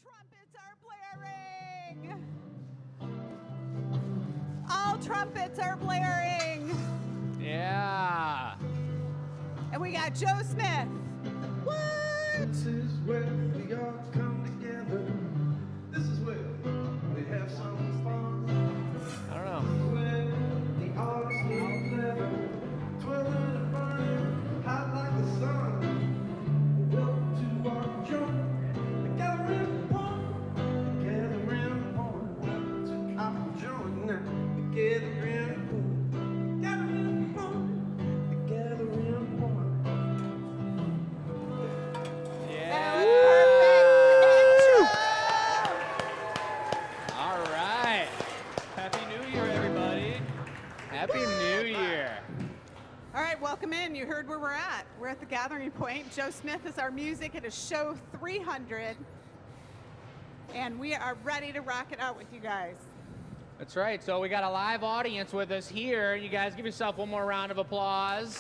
trumpets are blaring. All trumpets are blaring. Yeah. And we got Joe Smith. What? This is where we all come together. This is where we have some fun. I don't know. Where the artists get clever, twirling and burning, hot like the sun. Welcome to our joint, the gathering point, the gathering point. Welcome to our joint now, the gathering point, gathering point, the gathering point. That was perfect. All right. Happy New Year, everybody. Happy New Year. All right, welcome in. You heard where we're at. We're at the gathering point. Joe Smith is our music. It is show 300. And we are ready to rock it out with you guys. That's right. So we got a live audience with us here. You guys give yourself one more round of applause.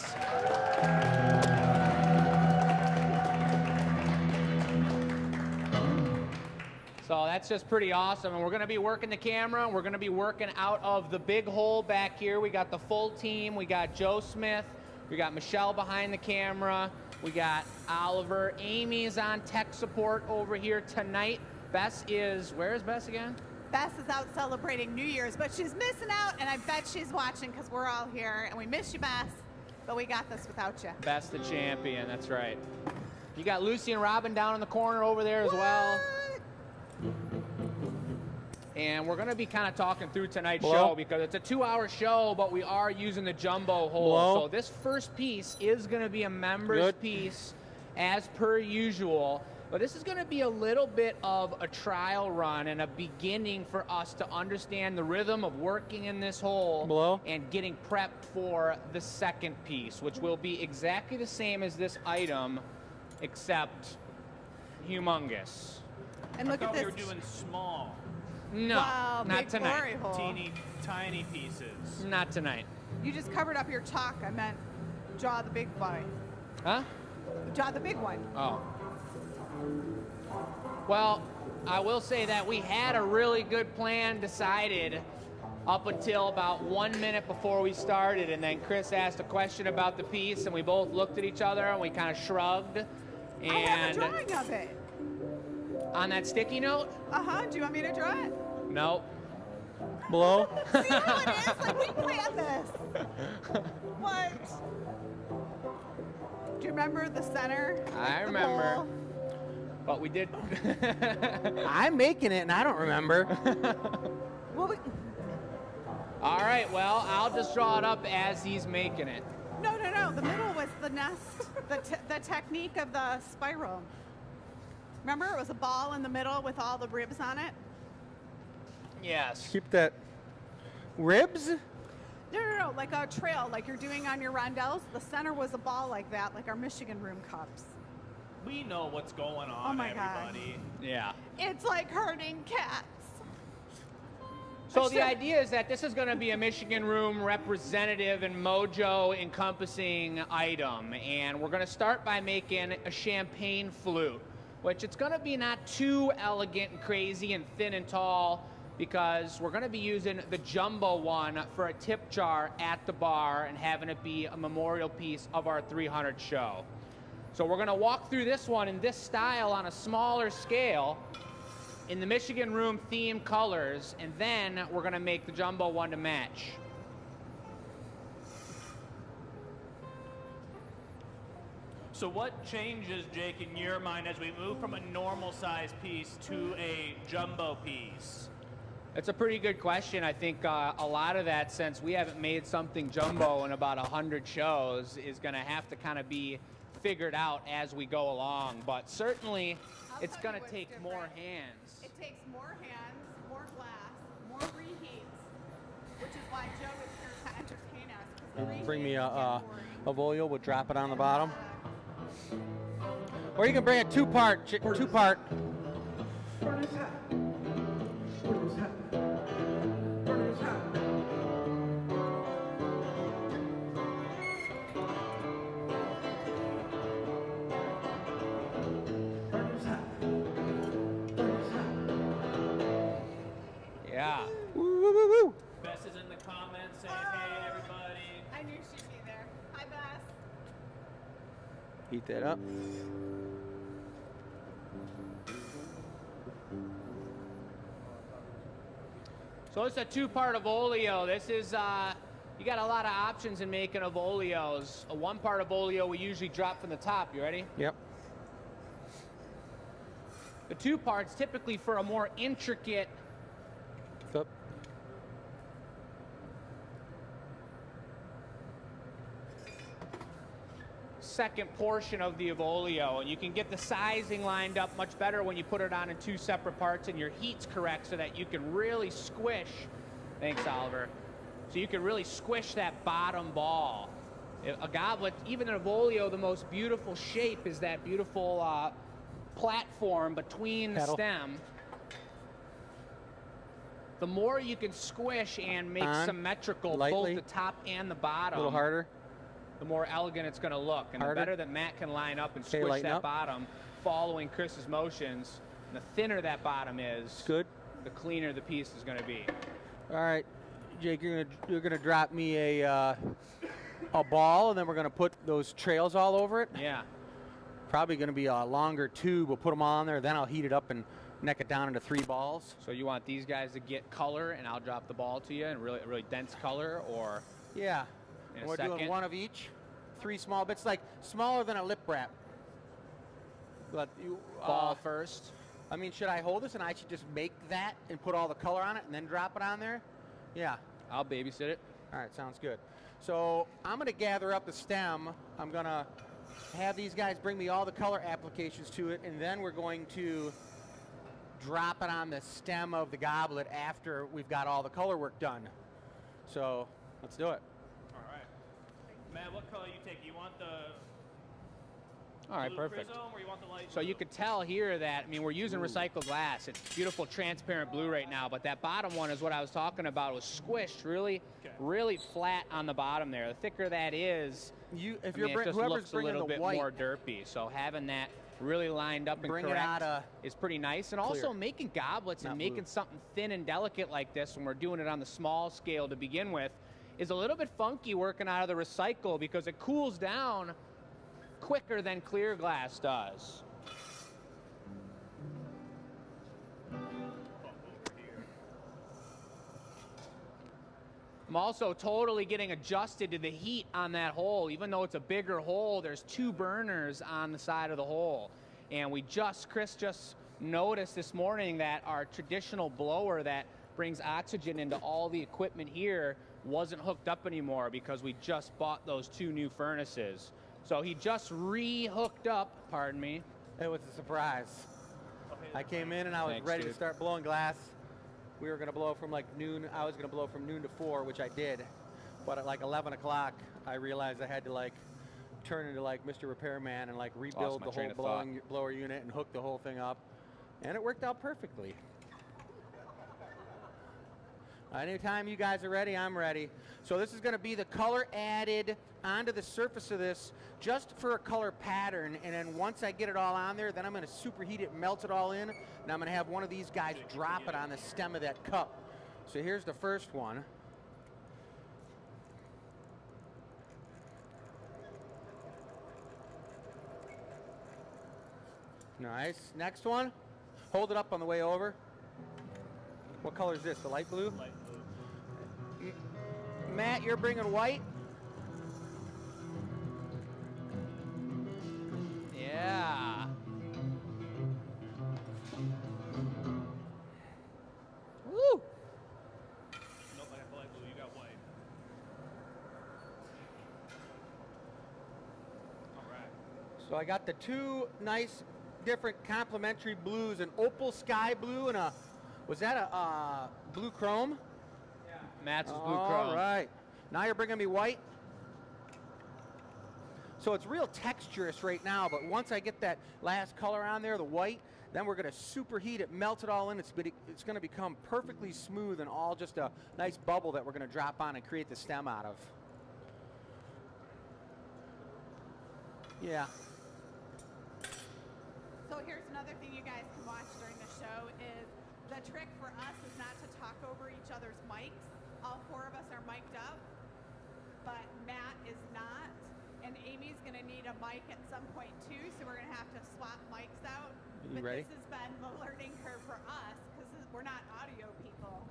So that's just pretty awesome. And we're going to be working the camera. We're going to be working out of the big hole back here. We got the full team. We got Joe Smith. We got Michelle behind the camera. We got Oliver. Amy is on tech support over here tonight. Bess is, where is Bess again? Bess is out celebrating New Year's, but she's missing out, and I bet she's watching because we're all here, and we miss you, Bess, but we got this without you. Bess the champion, that's right. You got Lucy and Robin down in the corner over there as well. And we're going to be kind of talking through tonight's show because it's a 2-hour show, but we are using the jumbo hole. So this first piece is going to be a members piece as per usual. But this is going to be a little bit of a trial run and a beginning for us to understand the rhythm of working in this hole and getting prepped for the second piece, which will be exactly the same as this item, except humongous. And look at this. We were doing small. No, wow, not big tonight. glory hole. Teeny, tiny pieces. Not tonight. You just covered up your chalk. I meant draw the big boy. Huh? Draw the big one. Oh. Well, I will say that we had a really good plan decided up until about 1 minute before we started, and then Chris asked a question about the piece, and we both looked at each other and we kind of shrugged. And I have a drawing of it. On that sticky note? Uh-huh. Do you want me to draw it? Nope. Blow? See how it is? Like, we planned this. What? Do you remember the center? I remember. But we did. I'm making it, and I don't remember. Well, All right, well, I'll just draw it up as he's making it. No. The middle was the nest, the technique of the spiral. Remember, it was a ball in the middle with all the ribs on it? Yes. Keep that. Ribs? No, like a trail, like you're doing on your rondelles. The center was a ball like that, like our Michigan room cups. We know what's going on, Oh my God. everybody. Yeah. It's like herding cats. So the idea is that this is going to be a Michigan Room representative and mojo encompassing item. And we're going to start by making a champagne flute, which it's going to be not too elegant and crazy and thin and tall, because we're going to be using the jumbo one for a tip jar at the bar and having it be a memorial piece of our 300 show. So we're going to walk through this one in this style on a smaller scale in the Michigan Room themed colors, and then we're going to make the jumbo one to match. So what changes, Jake, in your mind as we move from a normal size piece to a jumbo piece? It's a pretty good question. I think a lot of that, since we haven't made something jumbo in about 100 shows, is going to have to kind of be figured out as we go along. But certainly, it's going to take more hands. It takes more hands, more glass, more reheats, which is why Joe is here to entertain us. 'cause the Bring me reheats a get boring. volio. We'll drop it on the bottom. Or you can bring a two-part. Two-part. Burn is hot. Burn is hot. Burn is hot. Burn is hot. Burn is hot. Heat that up. So it's a two-part Avolio. This is, you got a lot of options in making Avolios. A one-part Avolio we usually drop from the top. You ready? Yep. The two parts typically for a more intricate Flip. second portion of the Avolio, and you can get the sizing lined up much better when you put it on in two separate parts and your heat's correct so that you can really squish, thanks Oliver, so you can really squish that bottom ball. A goblet, even an Avolio, the most beautiful shape is that beautiful platform between the Pedal. stem. The more you can squish and make On, symmetrical lightly. both the top and the A bottom, little harder. the more elegant it's going to look. And Harder. the better that Matt can line up and Okay, squish lighten that up. bottom following Chris's motions, and the thinner that bottom is, Good. the cleaner the piece is going to be. All right, Jake, you're gonna drop me a ball, and then we're gonna put those trails all over it. Yeah. Probably gonna be a longer tube. We'll put them all on there. Then I'll heat it up and neck it down into 3 balls. So you want these guys to get color, and I'll drop the ball to you, and really dense color, or Yeah. in a We're second? doing one of each. 3 small bits, like smaller than a lip wrap. But you, ball first. I mean, should I hold this and I should just make that and put all the color on it and then drop it on there? Yeah. I'll babysit it. All right, sounds good. So I'm going to gather up the stem. I'm going to have these guys bring me all the color applications to it, and then we're going to drop it on the stem of the goblet after we've got all the color work done. So let's do it. All right. Matt, what color you take? You want the All right, blue perfect. prism or you want the light So blue? you could tell here that, I mean, we're using recycled glass. It's beautiful transparent blue right now, but that bottom one is what I was talking about. It was squished really flat on the bottom there. The thicker that is, If I you're mean, it just whoever's looks a bringing little the bit white, more derpy. So having that really lined up and Bring it correct outta is pretty nice. And also clear. making goblets and Not making blue. something thin and delicate like this when we're doing it on the small scale to begin with is a little bit funky working out of the recycle because it cools down quicker than clear glass does. I'm also totally getting adjusted to the heat on that hole. Even though it's a bigger hole, there's 2 burners on the side of the hole. And Chris just noticed this morning that our traditional blower that brings oxygen into all the equipment here wasn't hooked up anymore because we just bought those 2 new furnaces. So he just re-hooked up, pardon me. it was a surprise. I came in and I was Thanks, ready to dude. start blowing glass. We were going to blow from like noon. I was going to blow from noon to 4, which I did. But at like 11 o'clock, I realized I had to like turn into like Mr. Repairman and like rebuild my the train whole of thought. blower unit and hook the whole thing up. And it worked out perfectly. Anytime you guys are ready, I'm ready. So this is going to be the color added onto the surface of this just for a color pattern. And then once I get it all on there, then I'm going to superheat it, melt it all in. And I'm going to have one of these guys drop it on the stem of that cup. So here's the first one. Nice. Next one. Hold it up on the way over. What color is this? The light blue? Light blue. Matt, you're bringing white? Yeah. Woo! Nope, I got the light blue. You got white. All right. So I got the 2 nice different complementary blues, an opal sky blue and a, was that a blue chrome? Matt's is blue All chrome. right. Now you're bringing me white. So it's real texturous right now, but once I get that last color on there, the white, then we're going to superheat it, melt it all in. It's going to become perfectly smooth and all just a nice bubble that we're going to drop on and create the stem out of. Yeah. So here's another thing you guys can watch during the show is the trick for us is not to talk over each other's mics. All 4 of us are mic'd up, but Matt is not. And And Amy's gonna need a mic at some point too, so we're gonna have to swap mics out. You But ready? this has been the learning curve for us because we're not audio people.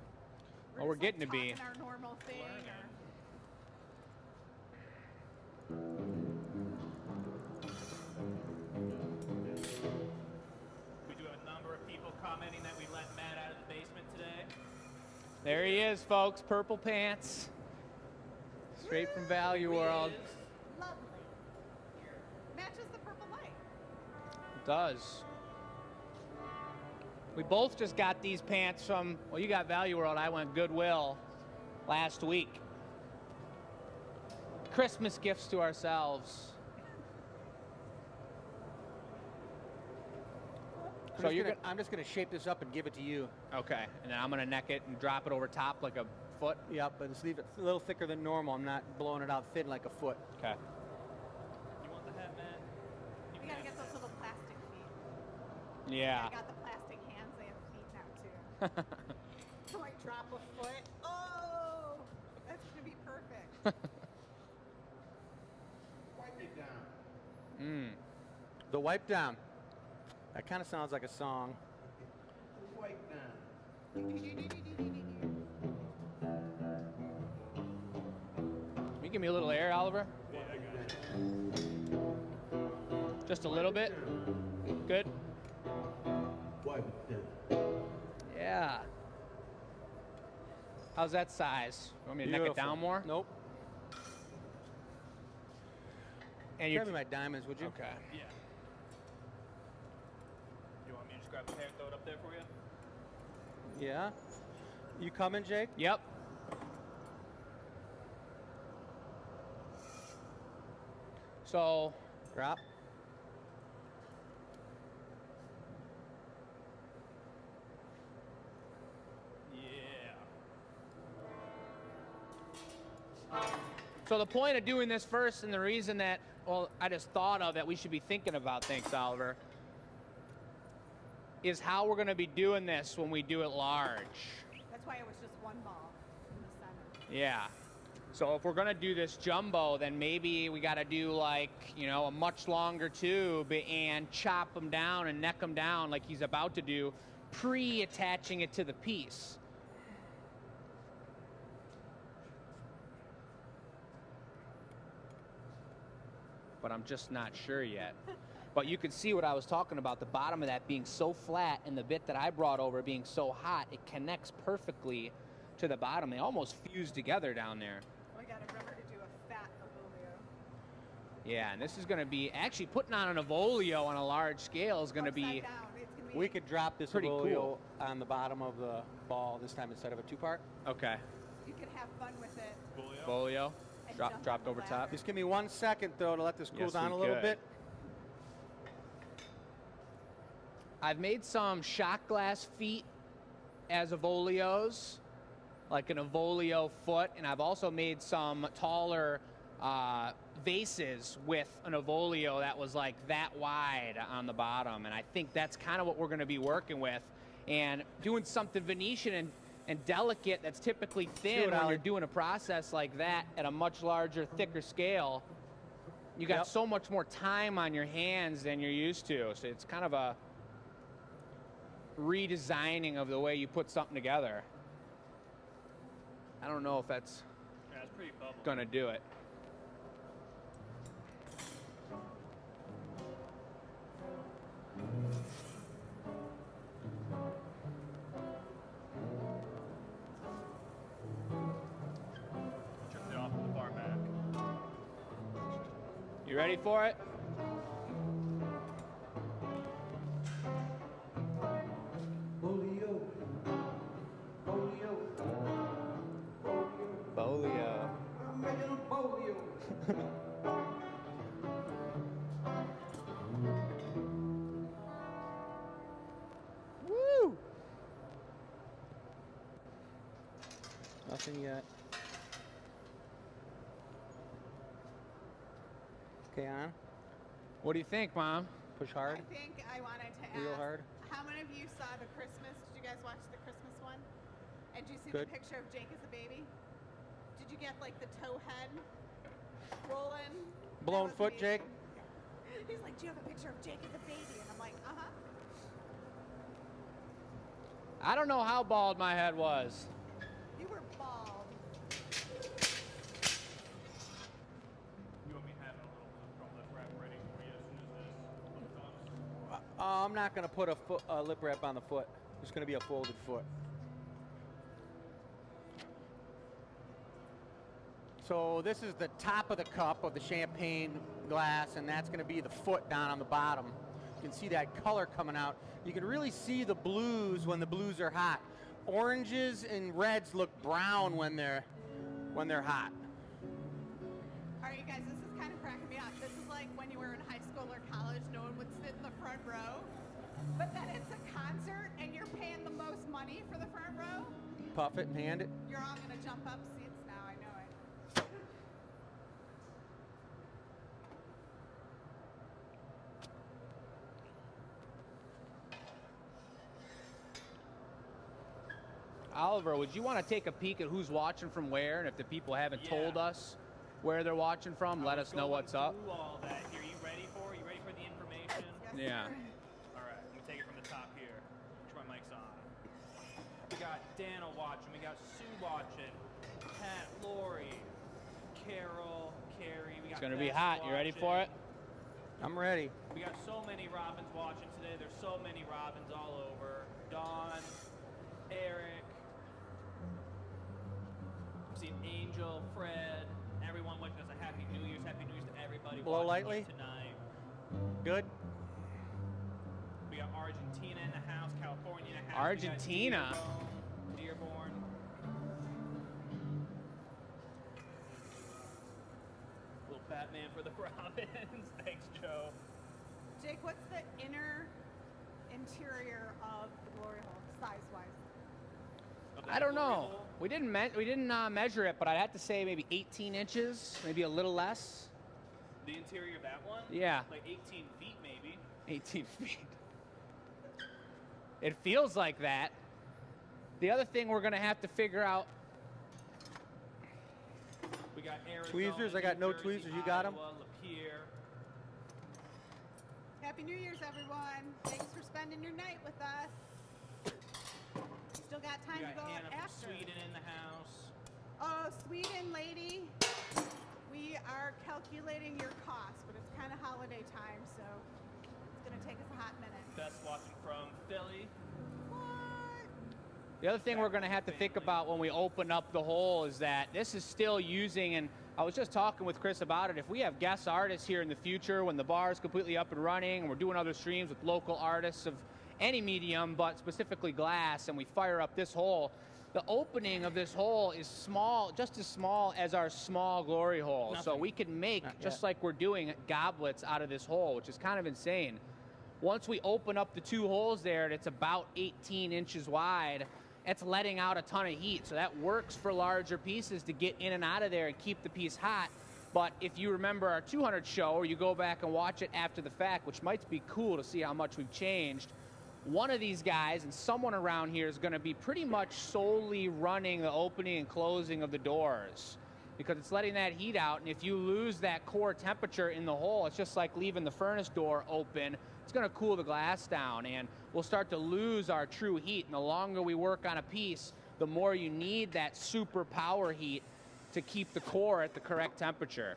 Well, we're just, getting to be. talking our normal thing. We do have a number of people commenting that we let Matt out of the basement today. There he is, folks. Purple pants. Straight from Value World. Lovely. Matches the purple light. It does. We both just got these pants from, well, you got Value World, I went Goodwill last week. Christmas gifts to ourselves. I'm just gonna shape this up and give it to you. Okay, and then I'm gonna neck it and drop it over top like a foot. Yep, but just leave it a little thicker than normal. I'm not blowing it out thin like a foot. Okay. You want the hat, Matt? We gotta get those little plastic feet. Yeah. I got the plastic hands. They have feet now too. So like drop a foot. Oh, that's gonna be perfect. Wipe it down. The wipe down. That kind of sounds like a song. Wipe down. Can you give me a little air, Oliver? Yeah, I got it. Just a little bit? Good? Wipe it down. Yeah. How's that size? You want me to neck it Beautiful. down more? Nope. And Grab me my diamonds, would you? Okay. Yeah. You want me to just grab the hair and throw it up there for you? Yeah. You coming, Jake? Yep. So, Drop. Yeah. so the point of doing this first, and the reason that, well, I just thought of that we should be thinking about, thanks, Oliver, is how we're going to be doing this when we do it large. That's why it was just one ball in the center. Yeah. So if we're gonna do this jumbo, then maybe we gotta do like, you know, a much longer tube and chop them down and neck them down like he's about to do, pre-attaching it to the piece. But I'm just not sure yet. But you can see what I was talking about, the bottom of that being so flat and the bit that I brought over being so hot, it connects perfectly to the bottom. They almost fuse together down there. We gotta remember to do a fat Avolio. Yeah, and this is going to be, actually putting on an Avolio on a large scale is going to Upside be, down. It's gonna be We could drop this Pretty Avolio cool. on the bottom of the ball this time instead of a two-part. okay, You can have fun with it. Folio? Avolio, And jump on dropped the over ladder. top. Just give me 1 second, though, to let this cool Yes, down we a little could. bit. I've made some shot glass feet as Avolios, like an Avolio foot, and I've also made some taller vases with an Avolio that was like that wide on the bottom, and I think that's kind of what we're going to be working with, and doing something Venetian and delicate that's typically thin it, when Ollie. you're doing a process like that at a much larger, thicker scale. You got Yep. so much more time on your hands than you're used to, so it's kind of a redesigning of the way you put something together. I don't know if that's Yeah, it's pretty bubbly. gonna do it. Check it off in the far back. You ready for it? Polio. Polio. Polio. Bolio. I'm making a polio. Woo! Nothing yet. Okay, on. What do you think, Mom? Push hard. I think I wanted to ask, Real hard. how many of you saw the Christmas? Did you guys watch the Christmas one? And did you see Good. the picture of Jake as a baby? Did you get like the toe head rolling? Blown was foot, Jake? amazing. He's like, do you have a picture of Jake as a baby? And I'm like, uh-huh. I don't know how bald my head was. You were bald. You want me having a little lip wrap ready for you as soon as this comes? I'm not going to put a lip wrap on the foot. It's going to be a folded foot. So this is the top of the cup of the champagne glass, and that's going to be the foot down on the bottom. You can see that color coming out. You can really see the blues when the blues are hot. Oranges and reds look brown when they're hot. All right, you guys, this is kind of cracking me up. This is like when you were in high school or college, no one would sit in the front row. But then it's a concert and you're paying the most money for the front row. Puff it and hand it. You're all going to jump up seats now, I know it. Oliver, would you want to take a peek at who's watching from where? And if the people haven't told Yeah. us where they're watching from, let us know what's up. Through all that here. You ready for the information? Yes, Yeah. sir. All right, let me take it from the top here. Make sure my mic's on. We got Dana watching. We got Sue watching. Pat, Lori, Carol, Carrie. We got It's going to be Bess hot. You ready for it? watching. I'm ready. We got so many Robins watching today. There's so many Robins all over. Dawn, Eric. I'm seeing Angel, Fred, everyone wishing us a Happy New Year's. Happy New Year's to everybody Blow watching lightly. tonight. Good. We got Argentina in the house, California in the house. Argentina? We got Dearborn. Little Batman for the Robins. Thanks, Joe. Jake, what's the interior of the glory hole, size-wise? Of I that don't glory know. hole. We didn't measure it, but I'd have to say maybe 18 inches, maybe a little less. The interior of that one? Yeah. Like 18 feet, maybe. 18 feet. It feels like that. The other thing we're going to have to figure out. We got Arizona, Tweezers? I got New no Jersey, tweezers. You got 'em? Iowa, Lapeer. Happy New Year's, everyone. Thanks for spending your night with us. Still got We time got to go Hannah from after. Sweden in the house. Oh, Sweden lady, we are calculating your cost, but it's kind of holiday time, so it's going to take us a hot minute. Bess watching from Philly. What? The other thing we're going to have to think about when we open up the hole is that this is still using, and I was just talking with Chris about it, if we have guest artists here in the future when the bar is completely up and running and we're doing other streams with local artists of any medium, but specifically glass, and we fire up this hole, the opening of this hole is small, just as small as our small glory hole. So Nothing. we can make, Not just yet. like we're doing, goblets out of this hole, which is kind of insane. Once we open up the two holes there, and it's about 18 inches wide, it's letting out a ton of heat. So that works for larger pieces to get in and out of there and keep the piece hot. But if you remember our 200 show, or you go back and watch it after the fact, which might be cool to see how much we've changed, one of these guys and someone around here is going to be pretty much solely running the opening and closing of the doors, because it's letting that heat out. And if you lose that core temperature in the hole, it's just like leaving the furnace door open. It's going to cool the glass down, and we'll start to lose our true heat. And the longer we work on a piece, the more you need that super power heat to keep the core at the correct temperature.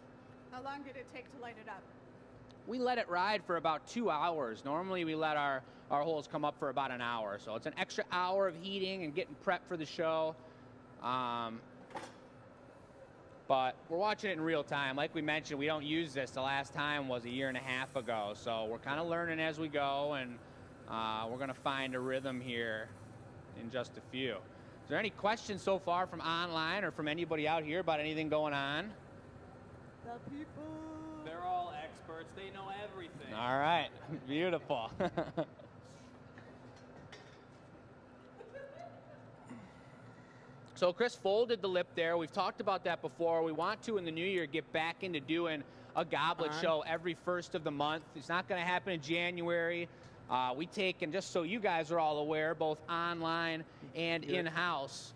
How long did it take to light it up? We let it ride for about 2 hours. Normally we let our holes come up for about an hour. So it's an extra hour of heating and getting prepped for the show. But we're watching it in real time. Like we mentioned, we don't use this. The last time was a year and a half ago. So we're kind of learning as we go, and we're going to find a rhythm here in just a few. Is there any questions so far from online or from anybody out here about anything going on? The people. They're all experts. They know everything. All right, beautiful. So Chris folded the lip there. We've talked about that before. We want to, in the new year, get back into doing a goblet show every first of the month. It's not going to happen in January. We take, and just so you guys are all aware, both online and in-house,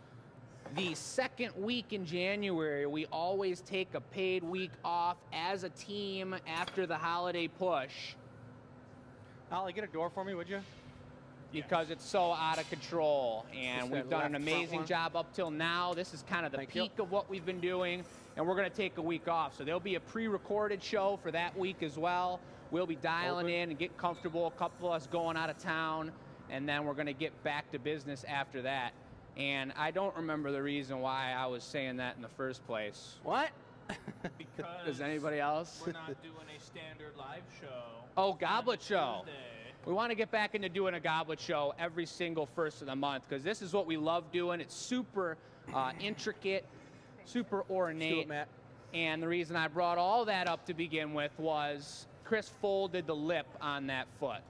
The second week in January, we always take a paid week off as a team after the holiday push Ollie, get a door for me, would you? because it's so out of control. And Just we've that done an left front amazing one. job up till now. This is kind of the Thank you. peak of what we've been doing, and we're going to take a week off. So there'll be a pre-recorded show for that week as well. We'll be dialing Open. in and get comfortable, a couple of us going out of town, and then we're going to get back to business after that. And I don't remember the reason why I was saying that in the first place. What? Because Does anybody else? we're not doing a standard live show. Oh, on Goblet Show. Tuesday. We want to get back into doing a goblet show every single first of the month because this is what we love doing. It's super intricate, super ornate. Matt. And the reason I brought all that up to begin with was Chris folded the lip on that foot.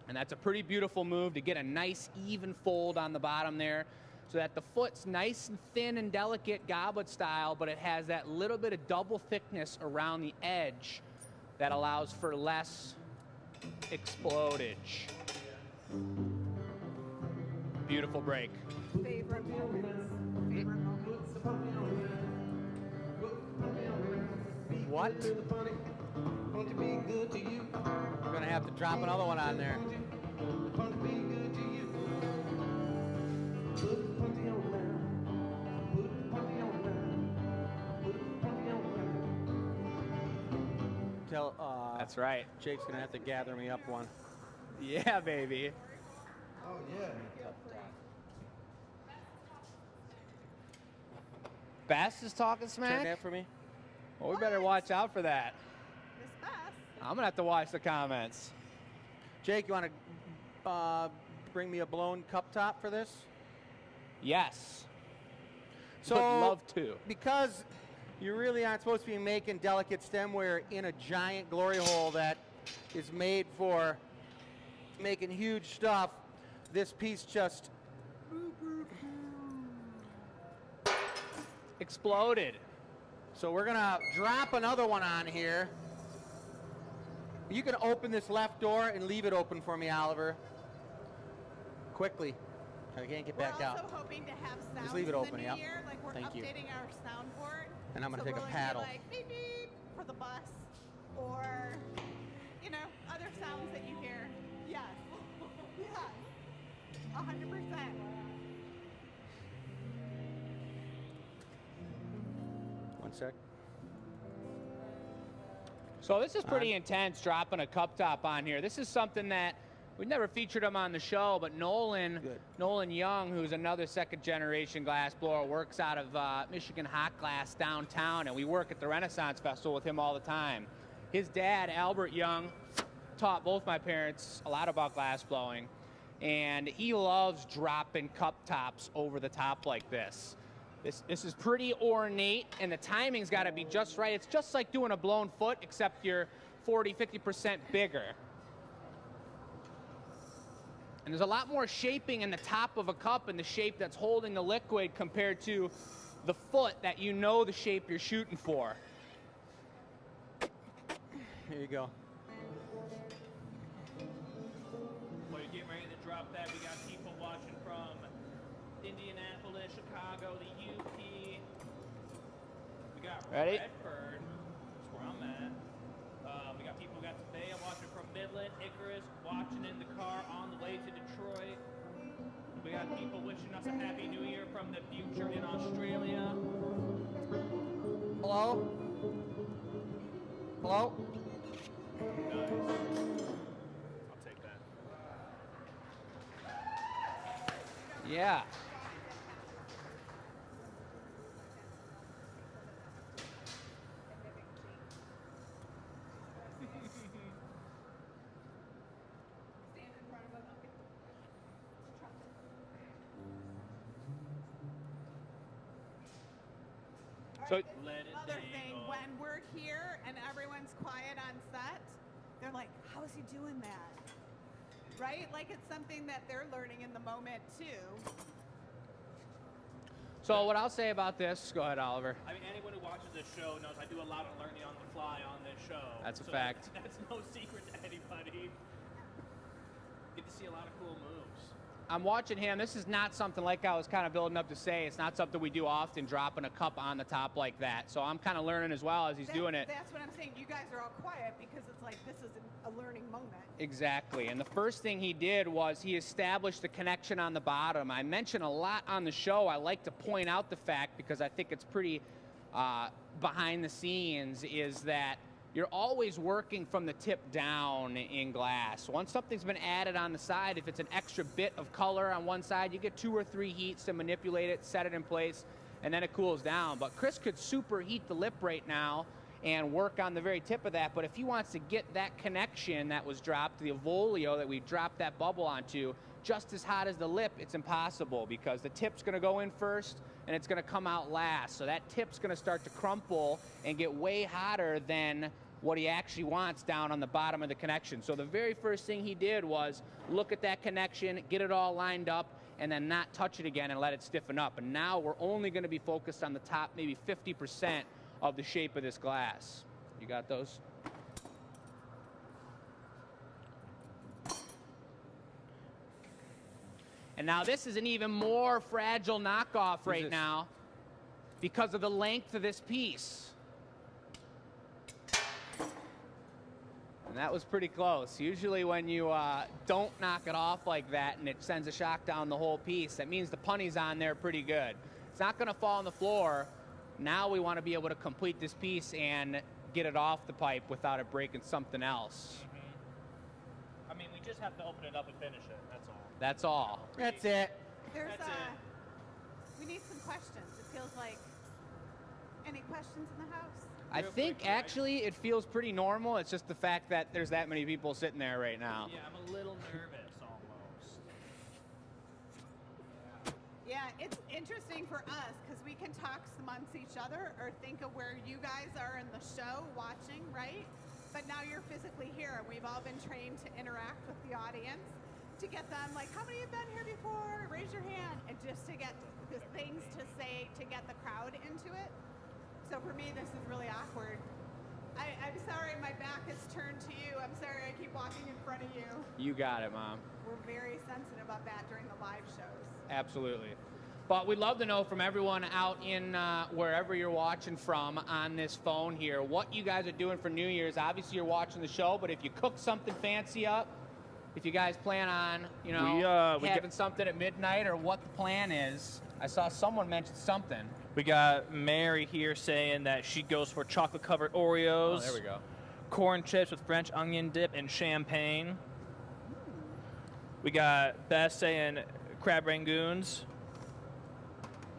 And that's a pretty beautiful move to get a nice even fold on the bottom there so that the foot's nice and thin and delicate goblet style, but it has that little bit of double thickness around the edge that allows for less explodage. Beautiful break. Favorite moments. Favorite moments. What? Won't you be good to you? We're gonna have to drop another one on there. Won't you be good to you? Put the puppy on now. Put the puppy on now. Put the puppy on now. Tell That's right. Jake's gonna have to gather me up one. Yeah, baby. Oh yeah. Bess is talking Check smack? that for me. Well, we better watch out for that. Miss Bess. I'm going to have to watch the comments. Jake, you want to bring me a blown cup top for this? Yes. So, Would love to. because you really aren't supposed to be making delicate stemware in a giant glory hole that is made for making huge stuff, this piece just Exploded. So we're gonna drop another one on here. You can open this left door and leave it open for me, Oliver. Quickly. I can't get back We're out. also hoping to have sounds Just leave it in open, the new yep. year. Like we're Thank you. updating our sound board. And I'm gonna so take a we're gonna paddle. Be like beep beep for the bus, or you know other sounds that you hear. Yes, yes, 100%. One sec. So this is pretty intense, dropping a cup top on here. This is something that we never featured him on the show, but Nolan Young, who's another second-generation glassblower, works out of Michigan Hot Glass downtown, and we work at the Renaissance Festival with him all the time. His dad, Albert Young, taught both my parents a lot about glassblowing, and he loves dropping cup tops over the top like this. This is pretty ornate, and the timing's got to be just right. It's just like doing a blown foot, except you're 40, 50% bigger. And there's a lot more shaping in the top of a cup and the shape that's holding the liquid compared to the foot that you know the shape you're shooting for. Here you go. While you're getting ready to drop that, we got people watching from Indianapolis, Chicago, the UP. We got Ready? Redford. That's where I'm at. We got people who got Tavea watching from Midland, Icarus, watching in the car on the way to Detroit. We got people wishing us a Happy New Year from the future in Australia. Hello? Hello? Nice. I'll take that. Yeah. Stand in front of a bucket. So Let it Other dangle. thing, when we're here and everyone's quiet on set, they're like, "How is he doing that?" Right? Like it's something that they're learning in the moment too. So what I'll say about this, go ahead, Oliver. I mean, anyone who watches this show knows I do a lot of learning on the fly on this show. That's a So fact. That's no secret to anybody. Get to see a lot of cool moves. I'm watching him. This is not something, like I was kind of building up to say, it's not something we do often, dropping a cup on the top like that. So I'm kind of learning as well as he's doing it. That's what I'm saying. You guys are all quiet because it's like this is a learning moment. Exactly. And the first thing he did was he established the connection on the bottom. I mention a lot on the show. I like to point out the fact, because I think it's pretty behind the scenes, is that you're always working from the tip down in glass. Once something's been added on the side, if it's an extra bit of color on one side, you get 2 or 3 heats to manipulate it, set it in place, and then it cools down. But Chris could superheat the lip right now and work on the very tip of that. But if he wants to get that connection that was dropped, the Evolio that we dropped that bubble onto, just as hot as the lip, it's impossible, because the tip's gonna go in first and it's gonna come out last. So that tip's gonna start to crumple and get way hotter than what he actually wants down on the bottom of the connection. So the very first thing he did was look at that connection, get it all lined up, and then not touch it again and let it stiffen up. And now we're only gonna be focused on the top maybe 50% of the shape of this glass. You got those? And now this is an even more fragile knockoff right now because of the length of this piece. And that was pretty close. Usually when you don't knock it off like that and it sends a shock down the whole piece, that means the punny's on there pretty good. It's not gonna fall on the floor. Now we wanna be able to complete this piece and get it off the pipe without it breaking something else. I mean, we just have to open it up and finish it, that's all. That's all. That's it. There's That's it. We need some questions. It feels like, any questions in the house? I think actually it feels pretty normal. It's just the fact that there's that many people sitting there right now. Yeah, I'm a little nervous almost. Yeah, it's interesting for us because we can talk amongst each other or think of where you guys are in the show watching, right? But now you're physically here, and we've all been trained to interact with the audience, to get them like, how many have been here before? Raise your hand. And just to get the things to say to get the crowd into it. So for me, this is really awkward. I'm sorry my back is turned to you. I'm sorry I keep walking in front of you. You got it, Mom. We're very sensitive about that during the live shows. Absolutely. But we'd love to know from everyone out in wherever you're watching from on this phone here, what you guys are doing for New Year's. Obviously, you're watching the show, but if you cook something fancy up, if you guys plan on, you know, having something at midnight, or what the plan is. I saw someone mention something. We got Mary here saying that she goes for chocolate-covered Oreos. Oh, there we go. Corn chips with French onion dip and champagne. We got Bess saying crab rangoons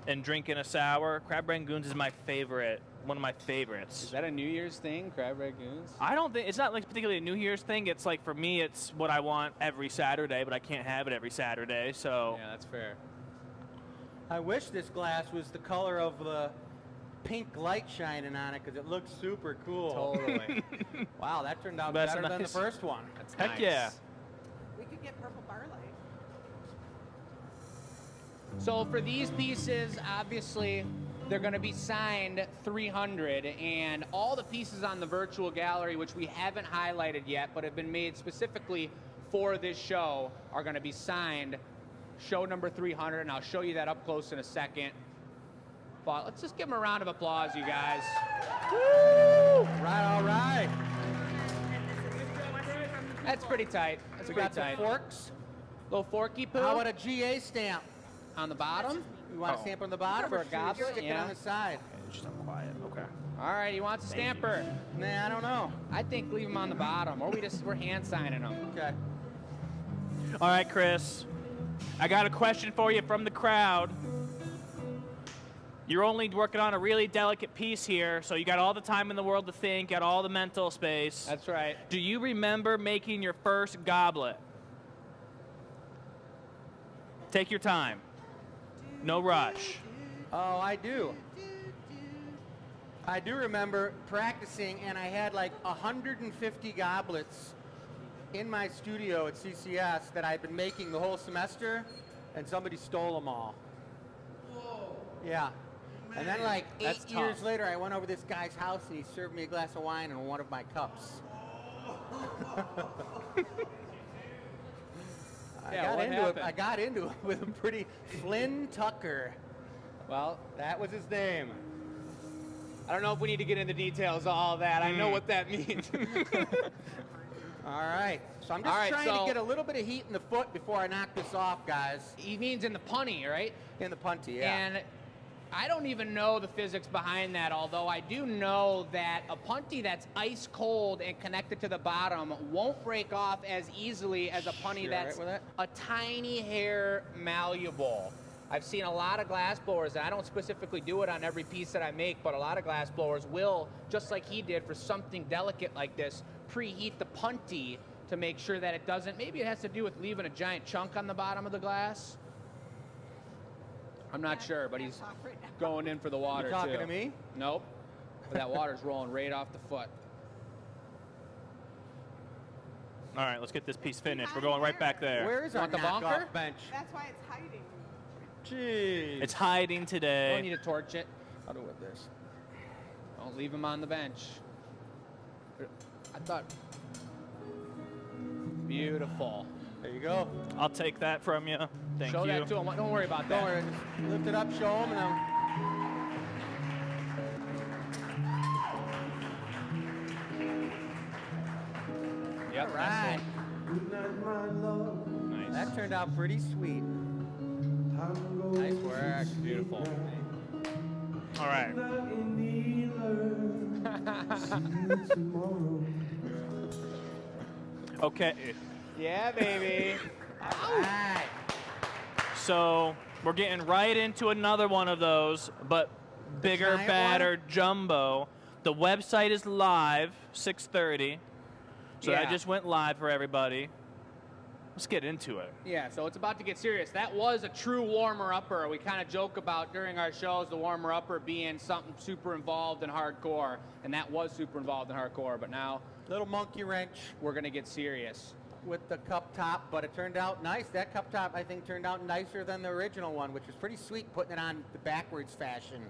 and drinking a sour. Crab rangoons is my favorite, one of my favorites. Is that a New Year's thing, crab rangoons? I don't think, it's not like particularly a New Year's thing. It's like, for me, it's what I want every Saturday, but I can't have it every Saturday, so. Yeah, that's fair. I wish this glass was the color of the pink light shining on it, because it looks super cool. Totally. Wow, that turned out That's better than the nice. first one. That's Heck nice. yeah. We could get purple barley. So for these pieces, obviously, they're going to be signed 300, and all the pieces on the virtual gallery, which we haven't highlighted yet, but have been made specifically for this show, are going to be signed show number 300, and I'll show you that up close in a second. But let's just give them a round of applause, you guys. Woo! Right, all right. That's pretty tight. That's We pretty got some tight. forks. Little forky poo How about a GA stamp? on the bottom. You want a Oh. stamp on the bottom, For or a goblet, stick it yeah. on the side? Just I'm quiet, okay. All right, he wants a stamper. Nah, I don't know. I think leave them on the bottom, or we're hand signing them. Okay. All right, Chris. I got a question for you from the crowd. You're only working on a really delicate piece here, so you got all the time in the world to think, got all the mental space. That's right. Do you remember making your first goblet? Take your time. No rush. Oh, I do. I do remember practicing, and I had like 150 goblets in my studio at CCS that I'd been making the whole semester, and somebody stole them all. Whoa. Yeah. And then like That's 8 years tough. later, I went over to this guy's house, and he served me a glass of wine in one of my cups. I got into it with a pretty Flynn Tucker. Well, That was his name. I don't know if we need to get into details of all that. I know what that means. All right. So I'm just trying to get a little bit of heat in the foot before I knock this off, guys. He means in the punty, right? In the punty, yeah. And I don't even know the physics behind that, although I do know that a punty that's ice cold and connected to the bottom won't break off as easily as a punty that's a tiny hair malleable. I've seen a lot of glass blowers, and I don't specifically do it on every piece that I make, but a lot of glass blowers will, just like he did for something delicate like this, preheat the punty to make sure that it doesn't, maybe it has to do with leaving a giant chunk on the bottom of the glass. I'm not sure, but he's going in for the water, You talking too. to me? Nope. But that water's rolling right off the foot. All right, let's get this piece finished. We're going right back there. Where is our Want the bonker? knockoff bench? That's why it's hiding. Jeez. It's hiding today. Don't need to torch it. I'll do it with this. Don't leave him on the bench. I thought. Beautiful. There you go. I'll take that from you. Thank Show you. that to him. Don't worry about Don't that. worry. Just lift it up, show him, and then... Yep, All right. Good night, my love. Nice. That turned out pretty sweet. Time to go Nice to work. sleep Beautiful. now. All right. Not in either. See you tomorrow. Okay. Yeah, baby. All right. So we're getting right into another one of those, but bigger, giant badder, jumbo. The website is live, 6:30. So Yeah. that just went live for everybody. Let's get into it. Yeah, so it's about to get serious. That was a true warmer-upper. We kind of joke about during our shows the warmer-upper being something super involved in hardcore, and that was super involved in hardcore, but now Little monkey wrench we're going to get serious. with the cup top, but it turned out nice. That cup top, I think, turned out nicer than the original one, which was pretty sweet, putting it on the backwards fashion.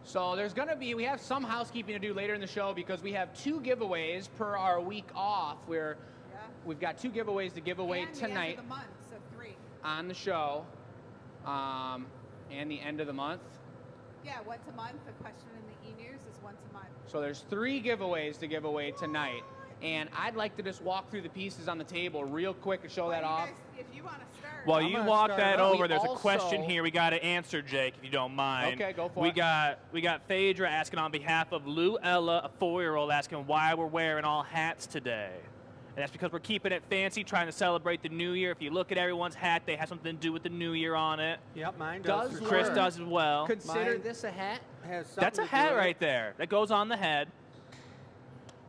So there's going to be, we have some housekeeping to do later in the show because we have 2 giveaways per our week off. We've got 2 giveaways to give away And tonight the end of the month, so 3. on the show, and the end of the month. Yeah, once a month. The question in the e-news is once a month. So there's 3 giveaways to give away tonight. And I'd like to just walk through the pieces on the table real quick and show that Well, you off. guys, if you want to start. While I'm you gonna walk start that it out. over, We there's a also- question here we got to answer, Jake, if you don't mind. Okay, go for we it. got Phaedra asking on behalf of Lou Ella, a 4-year-old, asking why we're wearing all hats today. And that's because we're keeping it fancy, trying to celebrate the new year. If you look at everyone's hat, they have something to do with the new year on it. Yep, mine Does does. for Chris sure. does as well. Consider Mine- this a hat? Has something That's a to do hat with right it. there. That goes on the head.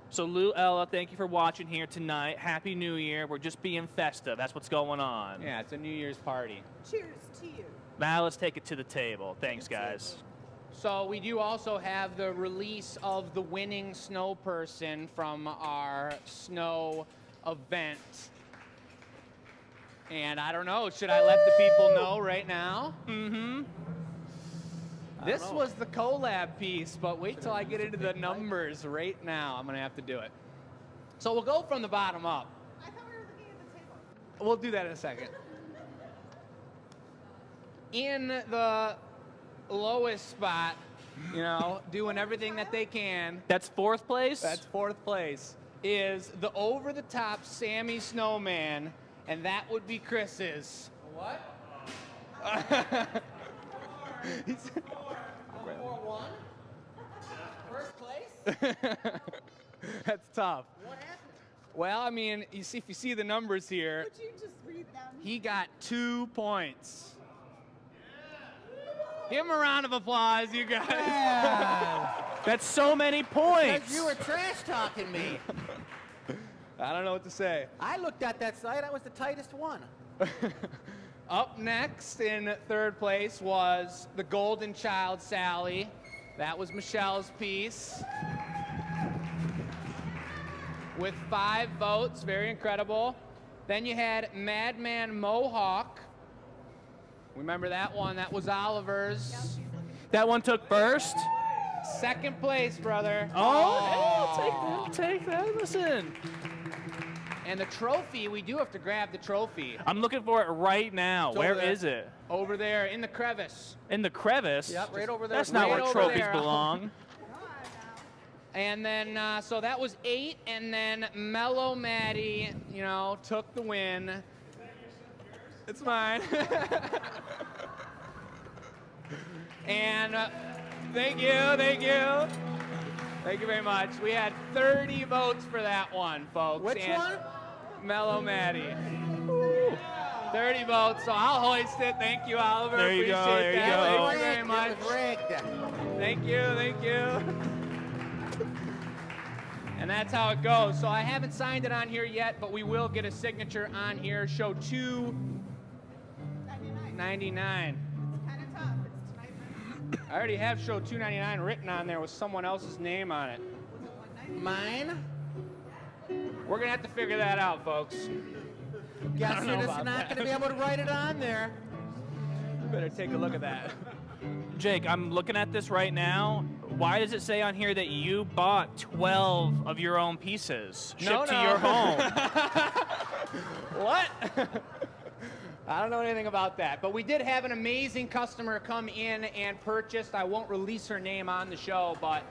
So Lou Ella, thank you for watching here tonight. Happy New Year. We're just being festive. That's what's going on. Yeah, it's a New Year's party. Cheers to you. Now let's take it to the table. Thanks, guys. So we do also have the release of the winning snow person from our snow event. And I don't know, should I let the people know right now? Mm-hmm. This was the collab piece, but wait till I get into the numbers right now. I'm going to have to do it. So we'll go from the bottom up. I thought we were looking at the table. We'll do that in a second. In the lowest spot, you know, doing everything that they can, That's 4th place? that's 4th place, is the over-the-top Sammy Snowman, and that would be Chris's. What? He's 4-1? First place? That's tough. What happened? Well, I mean, you see, if you see the numbers here, Would you just read them? he got 2 points. Give him a round of applause, you guys. That's so many points. Because you were trash talking me. I don't know what to say. I looked at that site. That was the tightest one. Up next in 3rd place was the Golden Child Sally. That was Michelle's piece. With 5 votes, very incredible. Then you had Madman Mohawk. Remember that one? That was Oliver's. That one took first? 2nd place, brother. Oh, hey, I'll take that. Listen. And the trophy, we do have to grab the trophy. I'm looking for it right now. It's Where over there. is it? Over there in the crevice. In the crevice? Yep, right over there. That's not Right where over trophies there. belong. Come on now. And then, so that was 8, and then Mellow Maddie, you know, took the win. It's mine. And thank you, thank you. Thank you very much. We had 30 votes for that one, folks. Which and one? Mellow Maddie. 30 votes, so I'll hoist it. Thank you, Oliver. There you go, Appreciate there you that. go. Thank you very much. It was rigged. Thank you, thank you. And that's how it goes. So I haven't signed it on here yet, but we will get a signature on here. Show 299. 99. It's kind of tough. It's tonight. I already have show 299 written on there with someone else's name on it. Was it 190? Mine? We're gonna have to figure that out, folks. Guess don't you're know just about not that. going to be able to write it on there. Better take a look at that. Jake, I'm looking at this right now. Why does it say on here that you bought 12 of your own pieces shipped to your home? What? I don't know anything about that, but we did have an amazing customer come in and purchased. I won't release her name on the show, but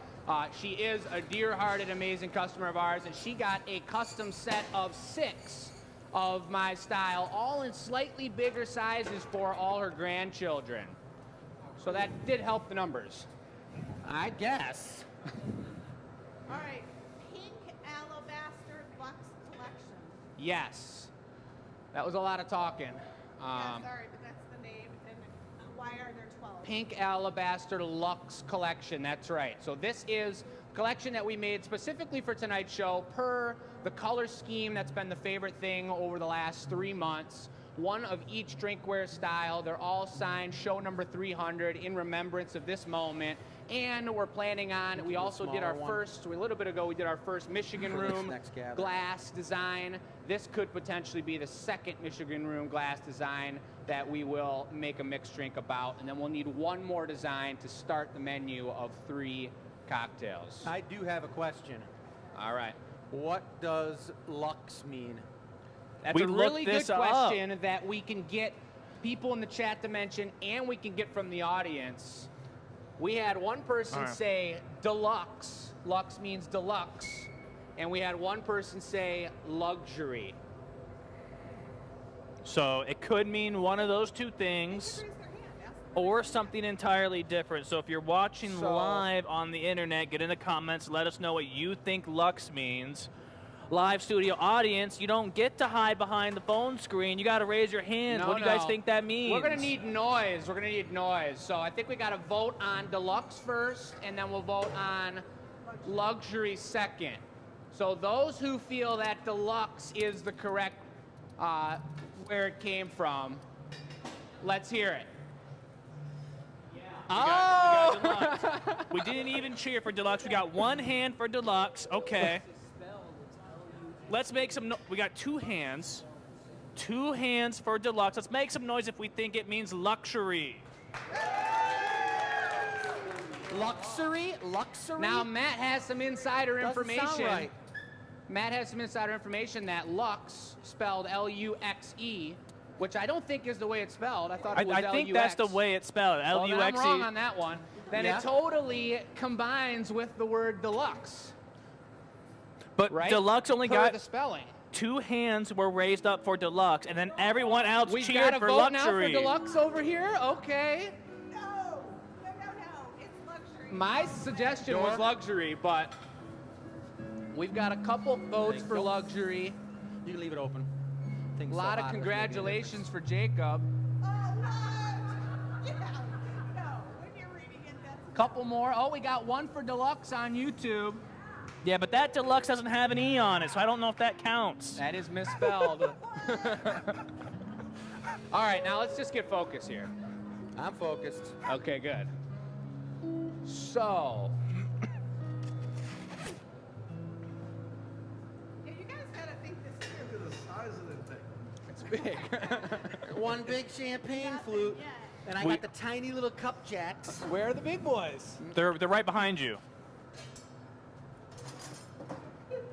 she is a dear-hearted, amazing customer of ours, and she got a custom set of 6 of my style, all in slightly bigger sizes for all her grandchildren. So that did help the numbers. I guess. All right. Pink Alabaster Lux Collection. Yes. That was a lot of talking. Yeah, sorry, but that's the name. And why are there 12? Pink Alabaster Lux Collection, that's right. So this is a collection that we made specifically for tonight's show per the color scheme that's been the favorite thing over the last 3 months. One of each drinkware style. They're all signed show number 300 in remembrance of this moment. And we're planning on, we also did our first, a little bit ago, we did our first Michigan For this room next gathering. glass design. This could potentially be the second Michigan room glass design that we will make a mixed drink about. And then we'll need one more design to start the menu of 3 cocktails. I do have a question. All right. What does Lux mean? That's We a really looked good this up. question that we can get people in the chat to mention and we can get from the audience. We had one person All right. say deluxe. Lux means deluxe. And we had one person say luxury. So it could mean one of those two things Raise their hand. Ask them. or something entirely different. So if you're watching So- live on the internet, get in the comments, let us know what you think Lux means. Live studio audience, you don't get to hide behind the phone screen. You got to raise your hands. No, What do you guys no. think that means? We're gonna need noise. We're gonna need noise. So I think we gotta vote on deluxe first, and then we'll vote on luxury second. So those who feel that deluxe is the correct where it came from, let's hear it. We Oh! got deluxe. We didn't even cheer for deluxe. We got one hand for deluxe. Okay. Let's make some. We got 2 hands. 2 hands for deluxe. Let's make some noise if we think it means luxury. Luxury? Luxury? Now Matt has some insider Doesn't information. sound right. Matt has some insider information that Lux, spelled L-U-X-E, which I don't think is the way it's spelled. I thought it was I think that's the L-U-X. way it's spelled. Well, then I'm L-U-X-E. wrong on that one. Then Yeah. it totally combines with the word deluxe, But right? deluxe only Per got the spelling. 2 hands were raised up for deluxe, and then everyone else We've cheered got a for vote luxury. now for deluxe over here. Okay. No. It's luxury. My suggestion was Sure. luxury, but we've got a couple votes Thank for you. luxury. You can leave it open. A Thing's so lot hot, of it's gonna be congratulations for Jacob. Oh, what? Yeah. No. When you're reading it, that's Couple more. Oh, we got one for deluxe on YouTube. Yeah, but that deluxe doesn't have an E on it, so I don't know if that counts. That is misspelled. All right, now let's just get focused here. I'm focused. Okay, good. So, Yeah, you guys gotta think this through. Look at the size of that thing. it's big. One big champagne flute, yet. and I We- got the tiny little cup jacks. Where are the big boys? They're right behind you.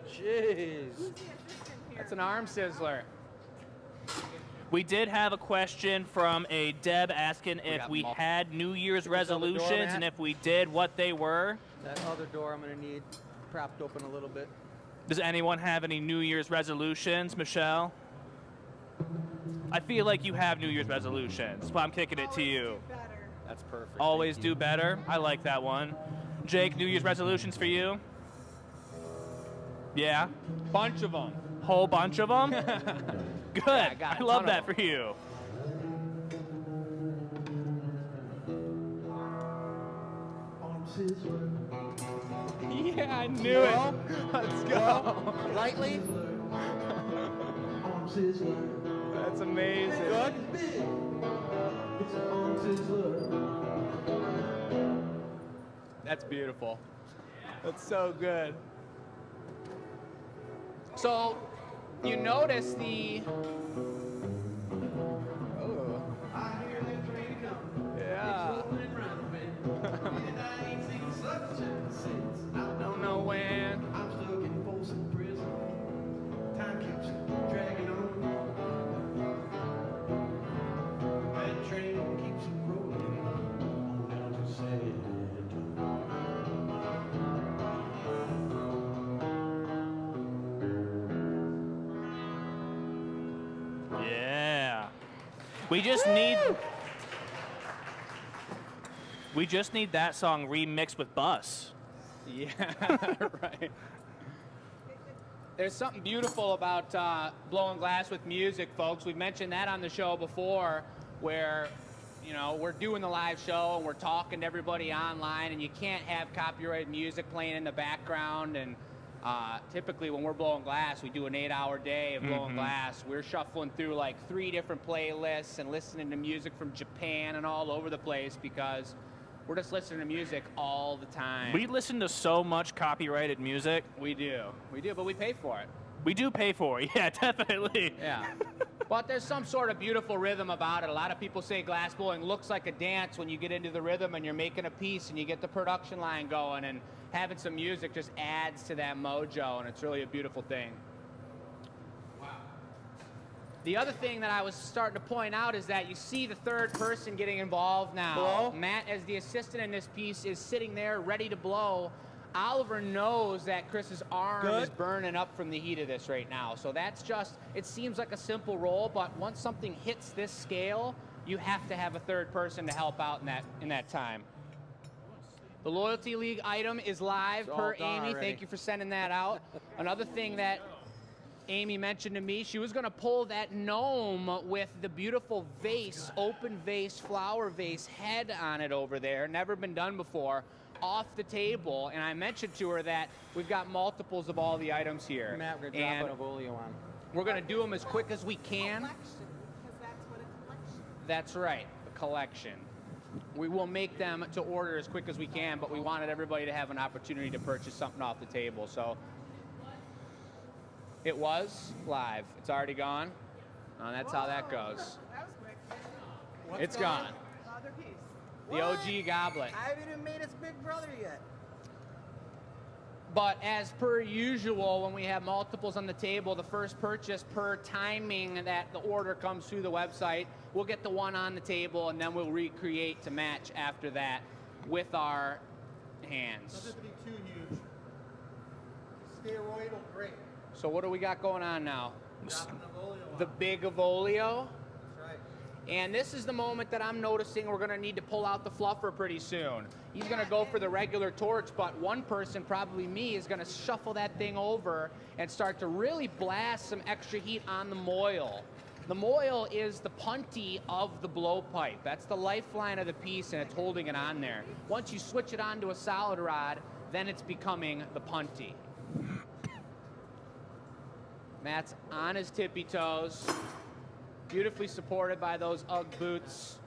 Jeez. Who's the assistant here? That's an arm sizzler. We did have a question from a Deb asking if got we multiple. had New Year's Can you open the door, resolutions, Matt? and if we did, what they were. That other door I'm going to need propped open a little bit. Does anyone have any New Year's resolutions, Michelle? I feel like you have New Year's resolutions, but I'm kicking it to you. Better. That's perfect. Always Thank you. do better. I like that one. Jake, New Year's resolutions for you? Yeah? Bunch of them. Whole bunch of them? Good. I got I a love ton of that for you. Arm sizzler. Yeah, I knew it. Let's go. Lightly. Arm sizzler. That's amazing. Good. Big. It's an arm sizzler. That's beautiful. That's so good. So, you notice the. Oh, I hear the train coming. yeah. It's rolling round a bend. And I ain't seen such a since. I Don't know when. I'm stuck in Folsom Prison. Time keeps dragging on. That train keeps rolling on down to San Yeah. We just need that song remixed with Bus. Yeah, right. There's something beautiful about blowing glass with music, folks. We've mentioned that on the show before, where, you know, we're doing the live show and we're talking to everybody online, and you can't have copyrighted music playing in the background. And typically when we're blowing glass, we do an 8-hour day of blowing glass. We're shuffling through like 3 different playlists and listening to music from Japan and all over the place because we're just listening to music all the time. We listen to so much copyrighted music. We do, but we pay for it. We do pay for it. Yeah, definitely. Yeah. But there's some sort of beautiful rhythm about it. A lot of people say glass blowing looks like a dance when you get into the rhythm and you're making a piece and you get the production line going, and having some music just adds to that mojo, and it's really a beautiful thing. The other thing that I was starting to point out is that you see the third person getting involved now. Blow. Matt, as the assistant in this piece, is sitting there ready to blow. Oliver knows that Chris's arm is burning up from the heat of this right now. So that's just, it seems like a simple roll, but once something hits this scale, you have to have a third person to help out in that time. The Loyalty League item is live It's all per done Amy. already. Thank you for sending that out. Another thing that Amy mentioned to me, she was going to pull that gnome with the beautiful vase, open vase, flower vase head on it over there, never been done before, off the table. And I mentioned to her that we've got multiples of all the items here. Matt, we're and going to drop an Avolio on. we're going to do them as quick as we can. Collection, because that's what a collection. That's right, a collection. We will make them to order as quick as we can, but we wanted everybody to have an opportunity to purchase something off the table. So it was live. It's already gone. That's how that goes. That was quick. It's gone. Other piece. The OG goblet. I haven't even made us Big Brother yet. But as per usual, when we have multiples on the table, the first purchase per timing that the order comes through the website, we'll get the one on the table and then we'll recreate to match after that with our hands. Doesn't be too huge. Steroidal great. So what do we got going on now? Dropping the Avolio The on. big Avolio. That's right. And this is the moment that I'm noticing we're going to need to pull out the fluffer pretty soon. He's going to go for the regular torch, but one person, probably me, is going to shuffle that thing over and start to really blast some extra heat on the moil. The moil is the punty of the blowpipe. That's the lifeline of the piece, and it's holding it on there. Once you switch it onto a solid rod, then it's becoming the punty. Matt's on his tippy toes, beautifully supported by those Ugg boots.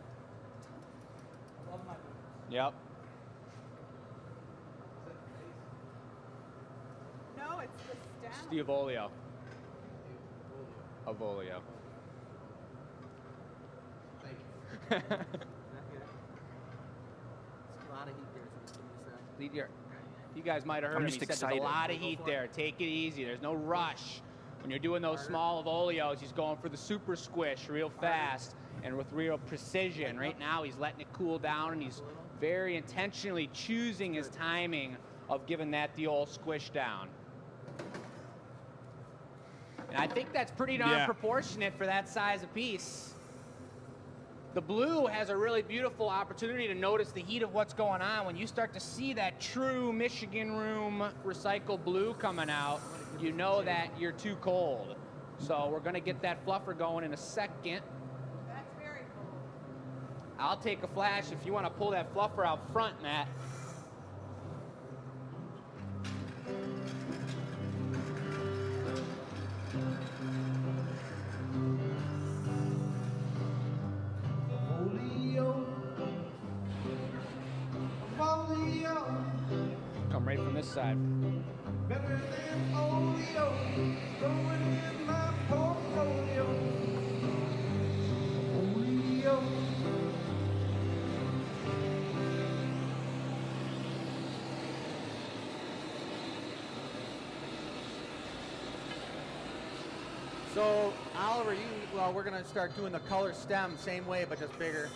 Love my boots. Yep. No, it's the stem. It's the Avolio. Avolio. Thank you. Not yet. It's a lot of heat there, so Lead your- You guys might have heard I'm him. just He said excited. there's a lot of heat there. Take it easy. There's no rush. When you're doing those small oleos, he's going for the super squish real fast and with real precision. Right now, he's letting it cool down, and he's very intentionally choosing his timing of giving that the old squish down. And I think that's pretty darn proportionate for that size of piece. The blue has a really beautiful opportunity to notice the heat of what's going on. When you start to see that true Michigan room recycled blue coming out, you know that you're too cold. So we're gonna get that fluffer going in a second. That's very cool. I'll take a flash if you want to pull that fluffer out front, Matt. Come right from this side. Better than oleo, growing in my portfolio. Oleo. So, Oliver, we're going to start doing the color stem same way, but just bigger.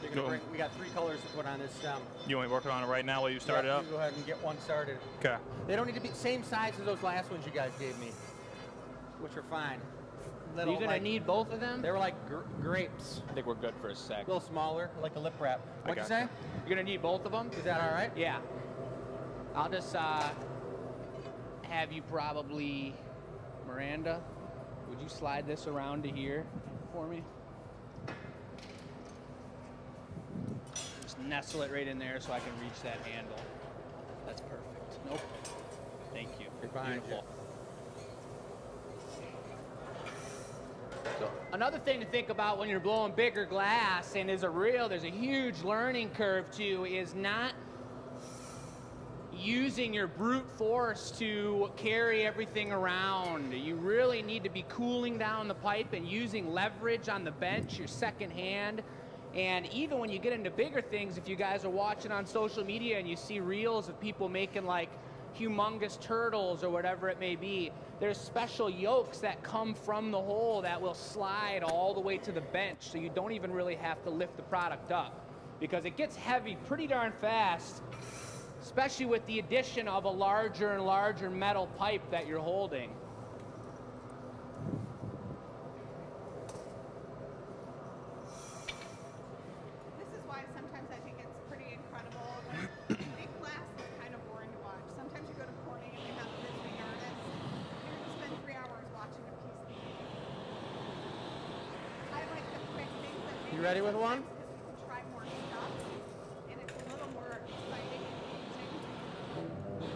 You're gonna bring, we got 3 colors to put on this stem. You want me working on it right now while you start it up? You go ahead and get one started. Okay. They don't need to be same size as those last ones you guys gave me, which are fine. Are you gonna need both of them? They were like grapes. I think we're good for a sec. A little smaller, like a lip wrap. What'd you say? You're gonna need both of them? Is that all right? Yeah. I'll just have you probably, Miranda, would you slide this around to here for me? Just nestle it right in there so I can reach that handle. That's perfect. Nope. Thank you. You're behind Beautiful. So another thing to think about when you're blowing bigger glass, and there's a huge learning curve too, is not using your brute force to carry everything around. You really need to be cooling down the pipe and using leverage on the bench, your second hand. And even when you get into bigger things, if you guys are watching on social media and you see reels of people making like humongous turtles or whatever it may be, there's special yokes that come from the hole that will slide all the way to the bench, so you don't even really have to lift the product up, because it gets heavy pretty darn fast, especially with the addition of a larger and larger metal pipe that you're holding. This is why sometimes I think it's pretty incredible when big glass is kind of boring to watch. Sometimes you go to Corning and they have a visiting artist. You're going to spend 3 hours watching a piece paint. I like the quick things that You ready with one? because we can try more stuff and it's a little more exciting and engaging.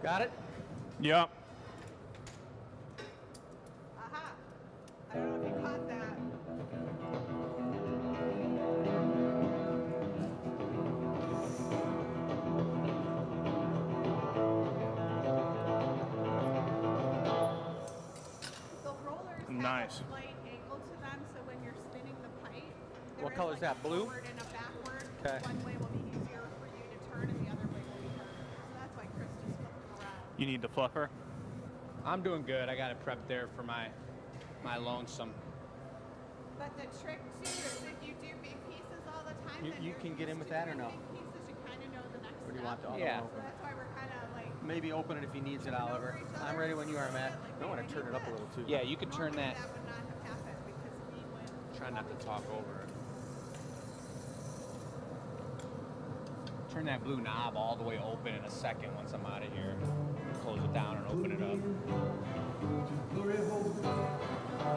Got it? Yep. Aha! I don't know if you caught that. The rollers Nice. have a slight angle to them, so when you're spinning the pipe, What there color is is that, blue? A forward and a backward. Okay. One way will be easier for you to turn, and the other way will be harder. So that's why Chris just flipped it around. You need the fluffer? I'm doing good. I got it prepped there for my lonesome. But the trick too is if you do big pieces all the time, You- then you you're can get in used with to that or doing no? big pieces, you kind of know the next Or do you step. want the other Yeah. one So open? that's why we're kind of like. Maybe open it if he needs it, Oliver. I'm ready when you are, Matt. I want to turn it up a little too. Yeah, you could turn Normally that. that would not have happened because we went. Try not to talk over it. Turn that blue knob all the way open in a second once I'm out of here. Close it down and open it up. Glory hole.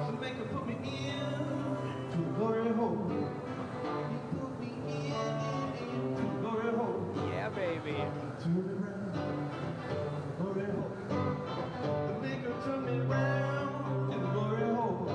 The maker put me in to glory hole. He put me in to glory hole. Yeah, baby. Turn it round, glory hole. The maker turned me round in glory hole.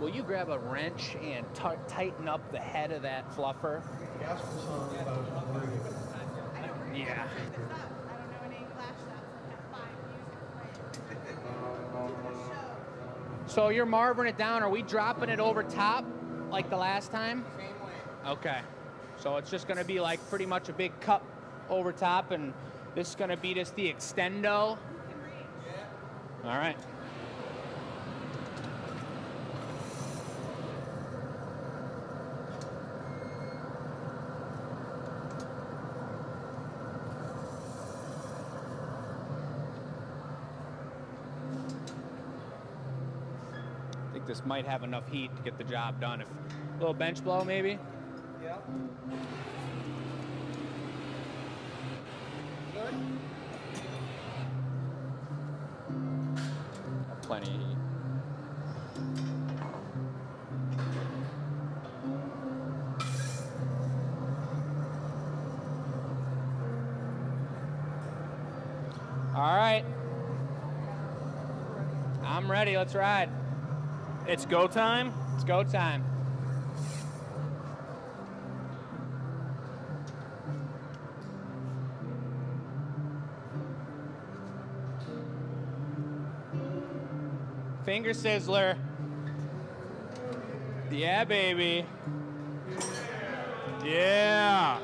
will you grab a wrench and tighten up the head of that fluffer? Ask for some about where you I don't really Yeah. know this up. I don't know any glass shops that have fine music playing. So you're marvering it down. Are we dropping it over top like the last time? Same way. Okay. So it's just going to be like pretty much a big cup over top, and this is going to be just the extendo. All right. I think this might have enough heat to get the job done. If a little bench blow, maybe. Yeah. Good. Plenty of heat. All right. I'm ready. Let's ride. It's go time. It's go time. Finger sizzler. Yeah, baby. Yeah.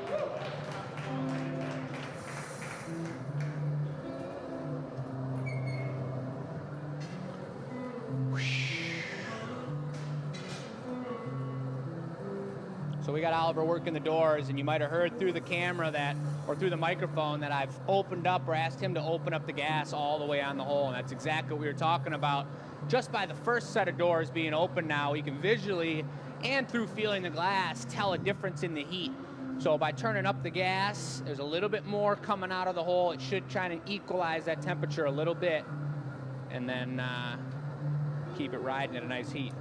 So we got Oliver working the doors, and you might have heard through the camera that, or through the microphone, that I've opened up or asked him to open up the gas all the way on the hole, and that's exactly what we were talking about. Just by the first set of doors being open now, you can visually and through feeling the glass tell a difference in the heat. So by turning up the gas, there's a little bit more coming out of the hole. It should try to equalize that temperature a little bit, and then keep it riding at a nice heat.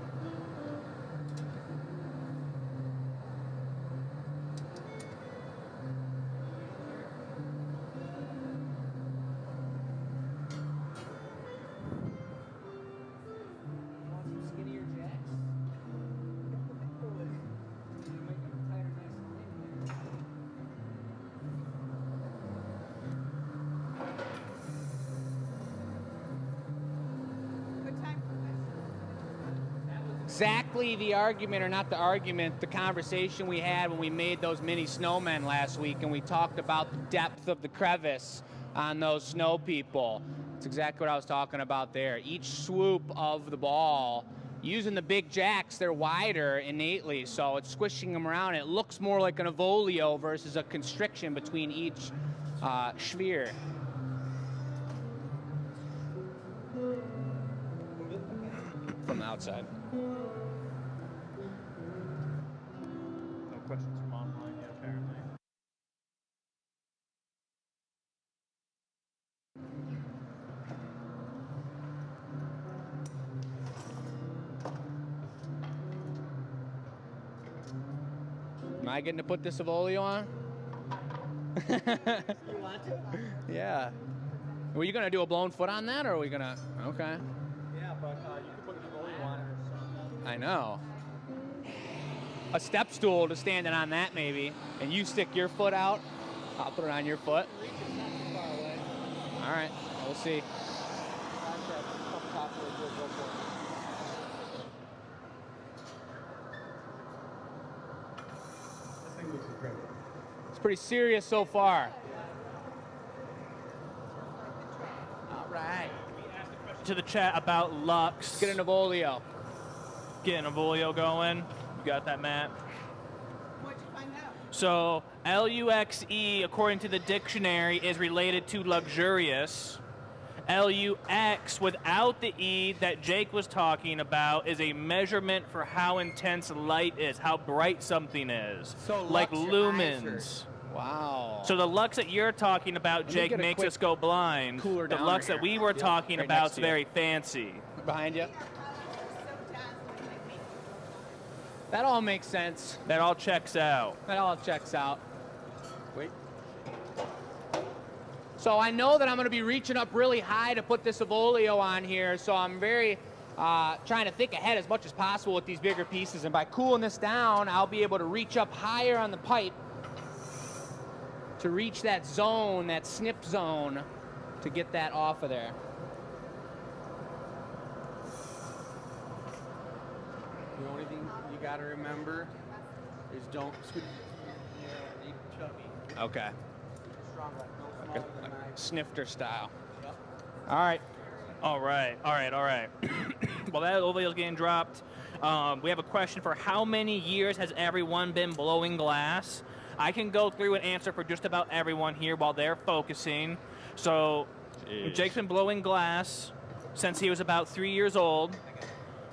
Good time. Exactly the argument, or not the argument, the conversation we had when we made those mini snowmen last week, and we talked about the depth of the crevice on those snow people. It's exactly what I was talking about there. Each swoop of the ball, using the big jacks, they're wider innately, so it's squishing them around. It looks more like an avolio versus a constriction between each sphere. From the outside. No questions from online yet, apparently. Am I getting to put this avolio on? You want to? Yeah. Were you gonna do a blown foot on that, or are we gonna? Okay. Yeah, but you can put the volume on it or something. I know. A step stool to stand it on that maybe, and you stick your foot out. I'll put it on your foot. Reach is not too far away. All right. We'll see. Up top where it goes, go for it. This thing looks incredible. It's pretty serious so far. All right. To the chat about Lux. Get an avolio. Getting a Volio going. You got that, Matt? What'd you find out? So LUXE, according to the dictionary, is related to luxurious. LUX, without the E that Jake was talking about, is a measurement for how intense light is, how bright something is. So like luxurizer. lumens. Wow. So the Lux that you're talking about, me Jake, get a makes quick us go blind. cooler The down Lux here. that we were Yep, talking right about next is to you. very fancy. Behind you. Our colors are so dazzling, they make you That all makes sense. That all checks out. That all checks out. Wait. So I know that I'm going to be reaching up really high to put this avolio on here, so I'm very trying to think ahead as much as possible with these bigger pieces. And by cooling this down, I'll be able to reach up higher on the pipe to reach that zone, that snip zone, to get that off of there. The only thing you got to remember is don't scoot. Need chubby. Okay. Strong, no Like smaller a than knife. snifter style. Yep. All right. All right. Well, that oval's getting dropped. We have a question for how many years has everyone been blowing glass? I can go through and answer for just about everyone here while they're focusing. So, Jake's been blowing glass since he was about 3 years old.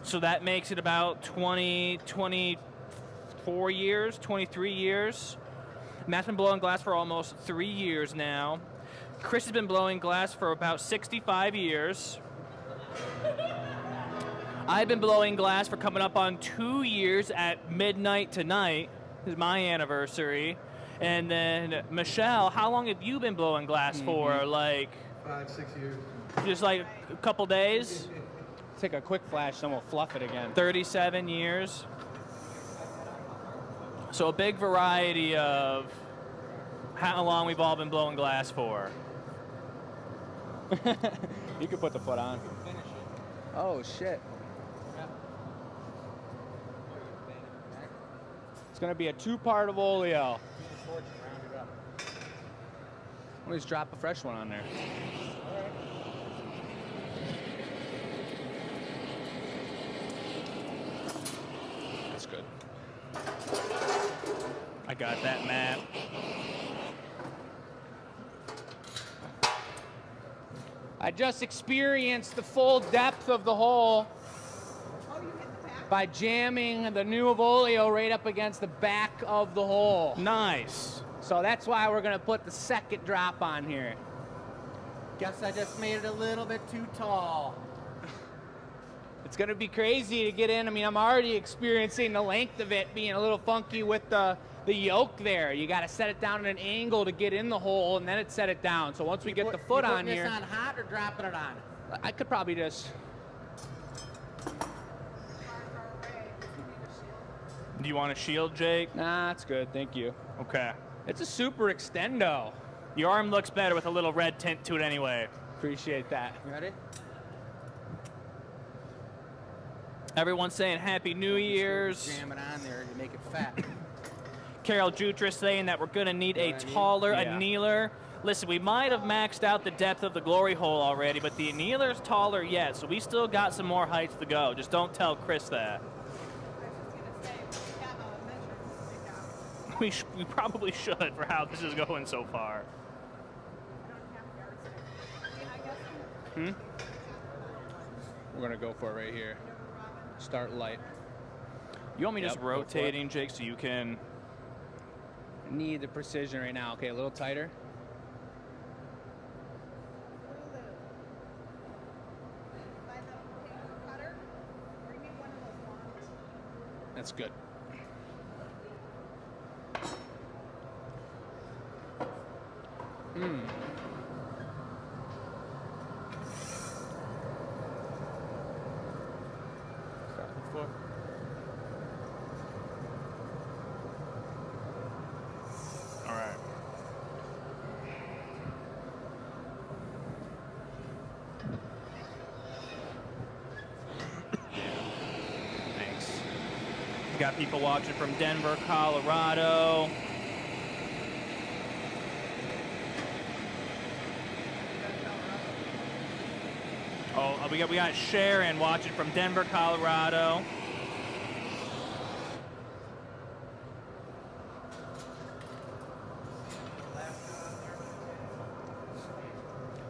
So that makes it about 24 years, 23 years. Matt's been blowing glass for almost 3 years now. Chris has been blowing glass for about 65 years. I've been blowing glass for coming up on 2 years at midnight tonight. This is my anniversary. And then, Michelle, how long have you been blowing glass for? Like 5, 6 years. just like a couple days? Take a quick flash, then we'll fluff it again. 37 years. So a big variety of how long we've all been blowing glass for. You can put the foot on. Finish it. Oh, shit. It's going to be a 2-part oleo. Let me just drop a fresh one on there. That's good. I got that, Matt. I just experienced the full depth of the hole Oh, you hit the back? by jamming the new oleo right up against the back of the hole. Nice. So that's why we're going to put the second drop on here. Guess I just made it a little bit too tall. It's going to be crazy to get in. I mean, I'm already experiencing the length of it being a little funky with the yoke there. You got to set it down at an angle to get in the hole, and then it set it down. So once we get the foot on here, You putting this on hot or dropping it on? I could probably just. Do you want a shield, Jake? Nah, it's good. Thank you. Okay. It's a super extendo. Your arm looks better with a little red tint to it anyway. Appreciate that. You ready? Everyone's saying Happy New Year's. Jam it on there to make it fat. Carol Jutras saying that we're going to need a taller annealer. Listen, we might have maxed out the depth of the glory hole already, but the annealer's taller yet, so we still got some more heights to go. Just don't tell Chris that. We probably should for how this is going so far. We're going to go for it right here. Start light. You want me just Yep, go for it. rotating, Jake, so you can... Need the precision right now. Okay, a little tighter. That's good. All right. Thanks. We got people watching from Denver, Colorado. Oh, we got Sharon watching from Denver, Colorado.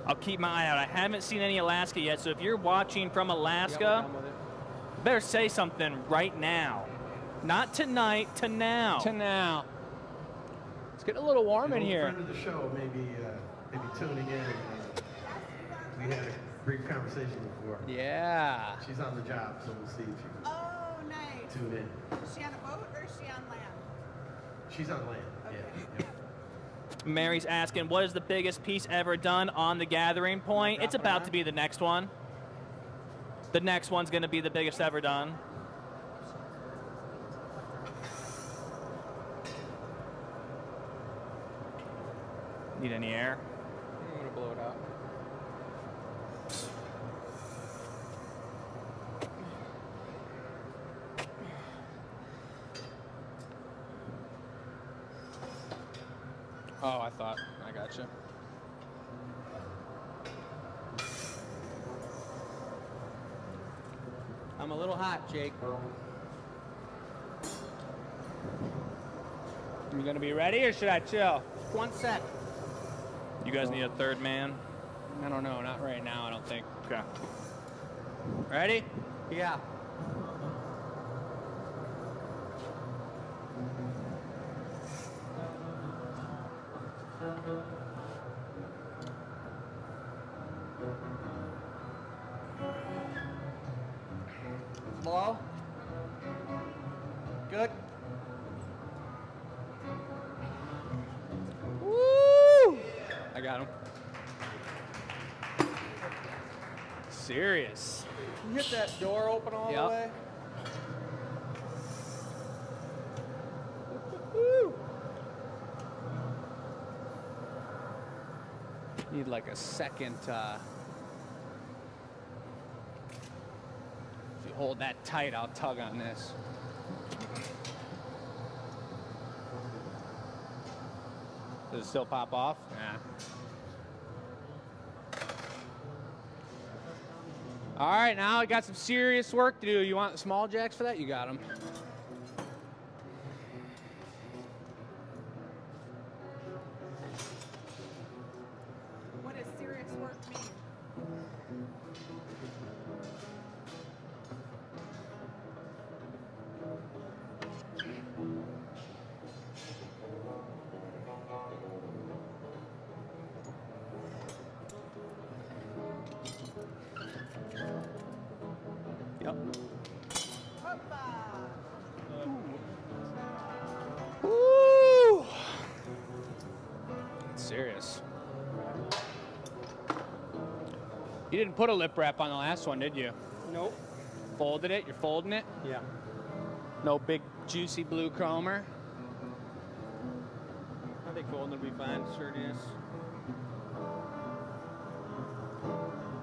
I'll keep my eye out. I haven't seen any Alaska yet, so if you're watching from Alaska, better say something right now. Not tonight, to now. To now. It's getting a little warm in An old here. friend of the show, maybe tuning in. We had a brief conversation before. Yeah. She's on the job, so we'll see if she can Oh, nice. tune in. Is she on a boat or is she on land? She's on land. Okay. Yeah. Mary's asking, what is the biggest piece ever done on the gathering point? It's about to be the next one. The next one's going to be the biggest ever done. Need any air? I'm gonna blow it out. Oh, I thought. I gotcha. I'm a little hot, Jake. You gonna be ready or should I chill? 1 sec. You guys need a third man? I don't know. Not right now, I don't think. Okay. Ready? Yeah. Blow. Good. Woo! I got him. Serious. You hit that door open all Yep. the way. Need like a second. If you hold that tight, I'll tug on this. Does it still pop off? Yeah. All right, now I got some serious work to do. You want the small jacks for that? You got them. What does serious work mean? Yep. Hoppa! Woo! Serious. You didn't put a lip wrap on the last one, did you? Nope. Folded it? You're folding it? Yeah. No big juicy blue chromer? I think folding will be fine. Sturdiness.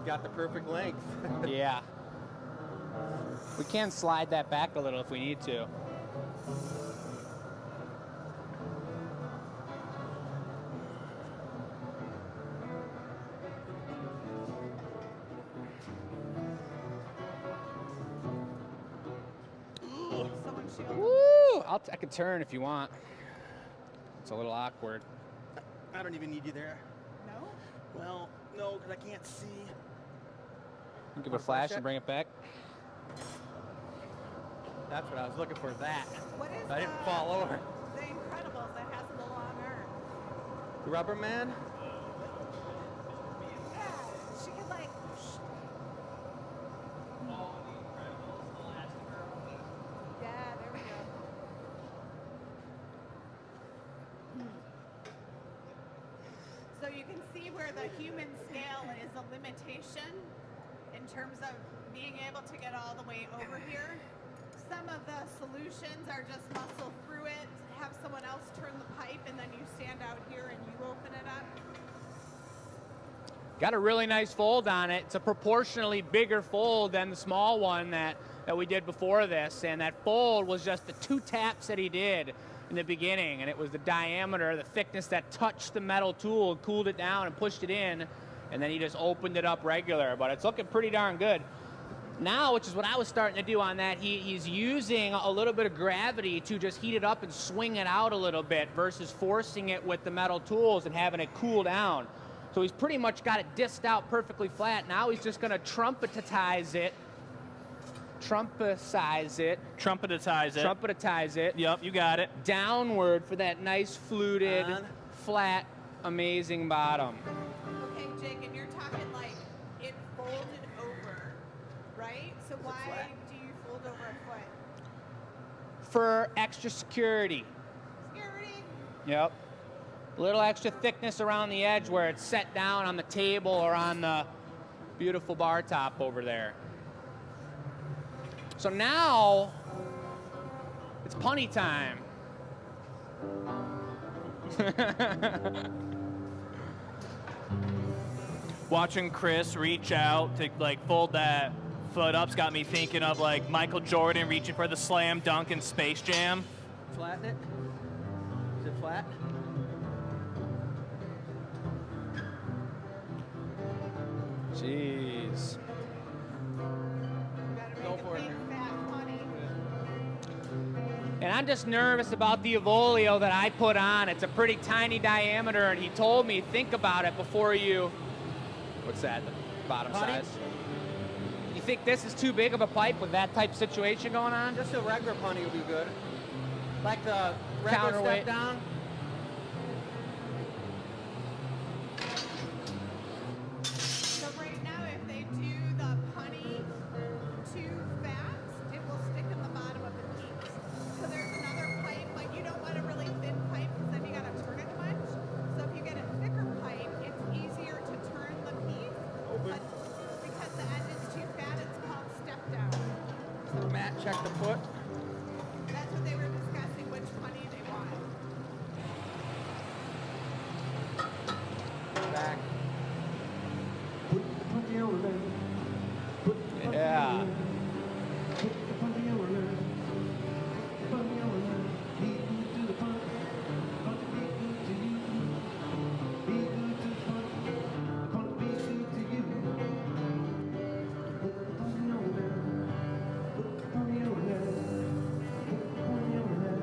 Got the perfect length. Yeah. We can slide that back a little if we need to. Someone shield. Woo! I can turn if you want. It's a little awkward. I don't even need you there. No? Well, no, because I can't see. Give it a flash and bring it back. That's what I was looking for, that. What is I didn't fall over. The Incredibles that has the long arm? Rubber man? Yeah, she could like. Yeah, there we go. So you can see where the human scale is a limitation in terms of being able to get all the way over here. Some of the solutions are just muscle through it, have someone else turn the pipe, and then you stand out here and you open it up. Got a really nice fold on it. It's a proportionally bigger fold than the small one that we did before this. And that fold was just the 2 taps that he did in the beginning. And it was the diameter, the thickness that touched the metal tool, cooled it down and pushed it in. And then he just opened it up regular. But it's looking pretty darn good. Now, which is what I was starting to do on that, he's using a little bit of gravity to just heat it up and swing it out a little bit versus forcing it with the metal tools and having it cool down. So he's pretty much got it disced out perfectly flat. Now he's just going to trumpetize it. Trumpetize it. Yep, you got it. Downward for that nice fluted, flat, amazing bottom. Okay, Jake, and you're talking like it folded over, right? So why do you fold over a foot? For extra security. Security? Yep. A little extra thickness around the edge where it's set down on the table or on the beautiful bar top over there. So now it's punny time. Watching Chris reach out to like fold that foot up's got me thinking of like Michael Jordan reaching for the slam dunk in Space Jam. Flatten it. Is it flat? Jeez. Go for it. And I'm just nervous about the Evolio that I put on. It's a pretty tiny diameter, and he told me, think about it before you... What's that, the bottom Honey? size? You think this is too big of a pipe with that type situation going on? Just a regular punny would be good. Like the regular Counterweight. step down. So right now, if they do the punny too fast, it will stick in the bottom of the piece. So there's another pipe, but you don't want a really thin pipe because then you got to turn it a bunch. So if you get a thicker pipe, it's easier to turn the piece. But because the end is too fat, it's called step down. So Matt, check the foot. That's what they were discussing, which punny they want. Back. Put the punny over there. Put the punny Yeah. over there. Put the punny over there. Punny over there. Be good to the punny. Punny be good to you. Be good to the punny. The punny be good to you. Put the punny over there. Put the punny over there. Put the punny over there.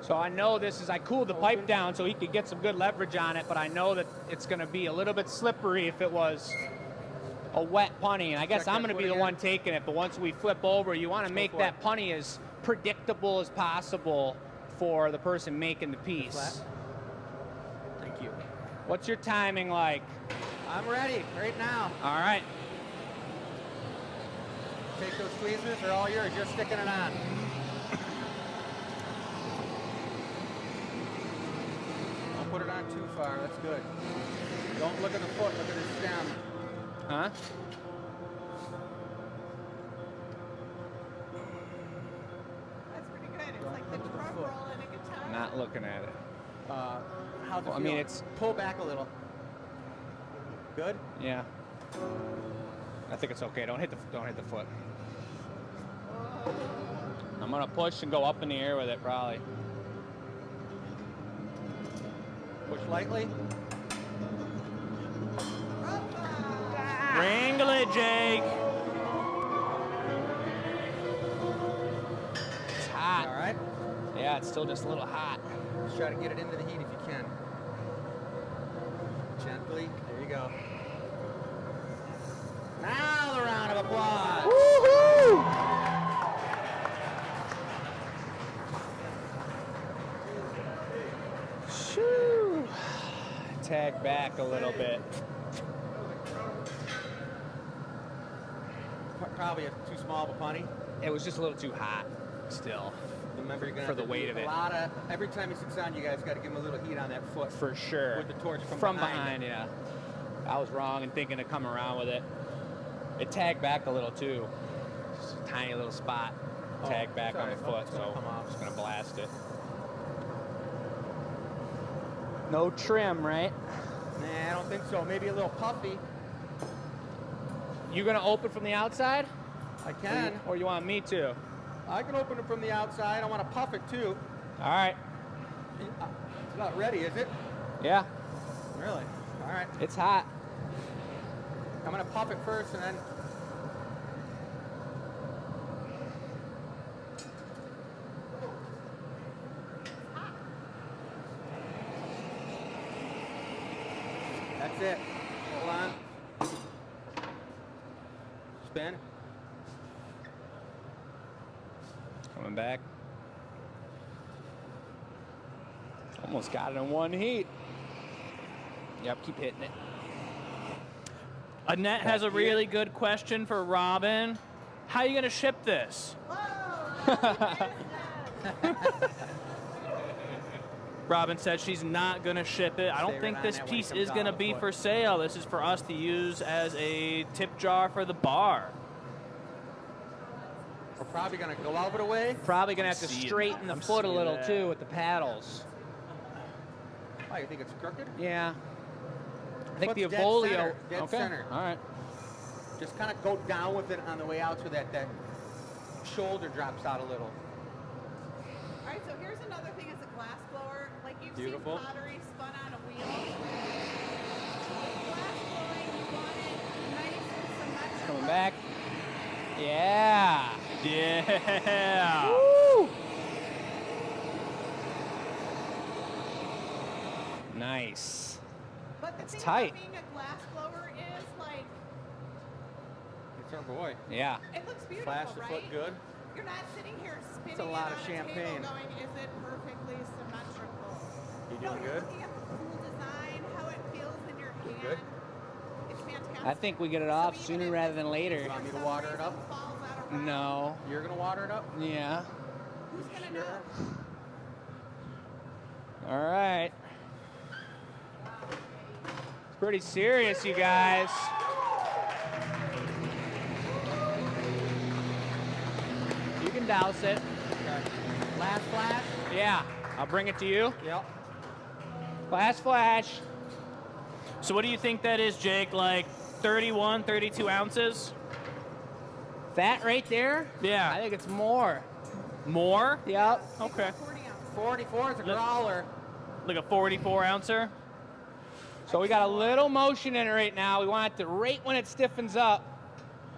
So I know this is, I cooled the pipe down so he could get some good leverage on it, but I know that it's going to be a little bit slippery if it was a wet punny. And I guess Check I'm that going to be foot the again. one taking it, but once we flip over, you want to make for that it. punny as predictable as possible for the person making the piece. Flat. Thank you. What's your timing like? I'm ready right now. All right. Take those tweezers, they're all yours. You're sticking it on. Don't put it on too far. That's good. Don't look at the foot. Look at the stem. Huh? That's pretty good. It's Don't like the look at the drum foot. roll in a guitar. Not looking at it. How's it Well, I feel? mean, it's- Pull back a little. Good. Yeah. I think it's okay. Don't hit the foot. I'm gonna push and go up in the air with it probably. Push lightly. Wrangle it, Jake. It's hot. All right. Yeah, it's still just a little hot. Just try to get it into the heat if you can. Gently. There you go. Now the round of applause. Woohoo! Shoo. Tag back a little bit. Probably too small of a punny. It was just a little too hot still. Remember, you're gonna For have the to weight do of it. A lot of every time he sits down, you guys got to give him a little heat on that foot. For sure. With the torch from behind, yeah. I was wrong in thinking to come around with it. It tagged back a little too. Just a tiny little spot. Oh, Tagged back on sorry. the Oh, foot, it's gonna so come off. I'm just gonna blast it. No trim, right? Nah, I don't think so. Maybe a little puffy. You gonna open from the outside? I can. Or you want me to? I can open it from the outside. I want to puff it too. All right. It's not ready, is it? Yeah, Really? All right. it's hot. I'm gonna puff it first and then. That's it. Hold on. Spin. Coming back. Almost got it in one heat. Yep, keep hitting it. Annette has a really good question for Robin. How are you going to ship this? Robin said she's not going to ship it. I don't Stay think right on this that when it piece comes is going to out, be but- for sale. This is for us to use as a tip jar for the bar. We're probably gonna glove it away. Probably gonna have to seeing straighten that. the I'm foot a seeing little that. too with the paddles. Oh, you think it's crooked? Yeah. I think the Foot's dead Evolio. center, dead okay. center. All right. Just kind of go down with it on the way out so that shoulder drops out a little. All right, so here's another thing as a glass blower. Like you've Beautiful. seen pottery spun on a wheel. With glass blowing, you want it nice and symmetrical. Coming back. Yeah. Yeah. Woo! Nice. But the It's thing tight. about being a glass blower is like, It's our boy. Yeah. it looks beautiful, Flash the right? foot good. You're not sitting here spinning a lot it of on champagne. a table going, is it perfectly symmetrical? You No, doing you're good? looking at the cool design, how it feels in your hand. good? It's fantastic. I think we get it So off even sooner if rather this than later. piece Want me for to some water it reason up? falls out of round, No. You're gonna water it up? Yeah. Who's gonna know? All right. It's pretty serious, you guys. You can douse it. Okay. Last flash? Yeah. I'll bring it to you. Yep. Last flash. So what do you think that is, Jake? Like 31, 32 ounces? That right there? Yeah. I think it's more. More? Yep. Okay. 40 ounces. 44 is a Let- growler. Like a 44 ouncer? So we got a little motion in it right now. We want it to, right when it stiffens up,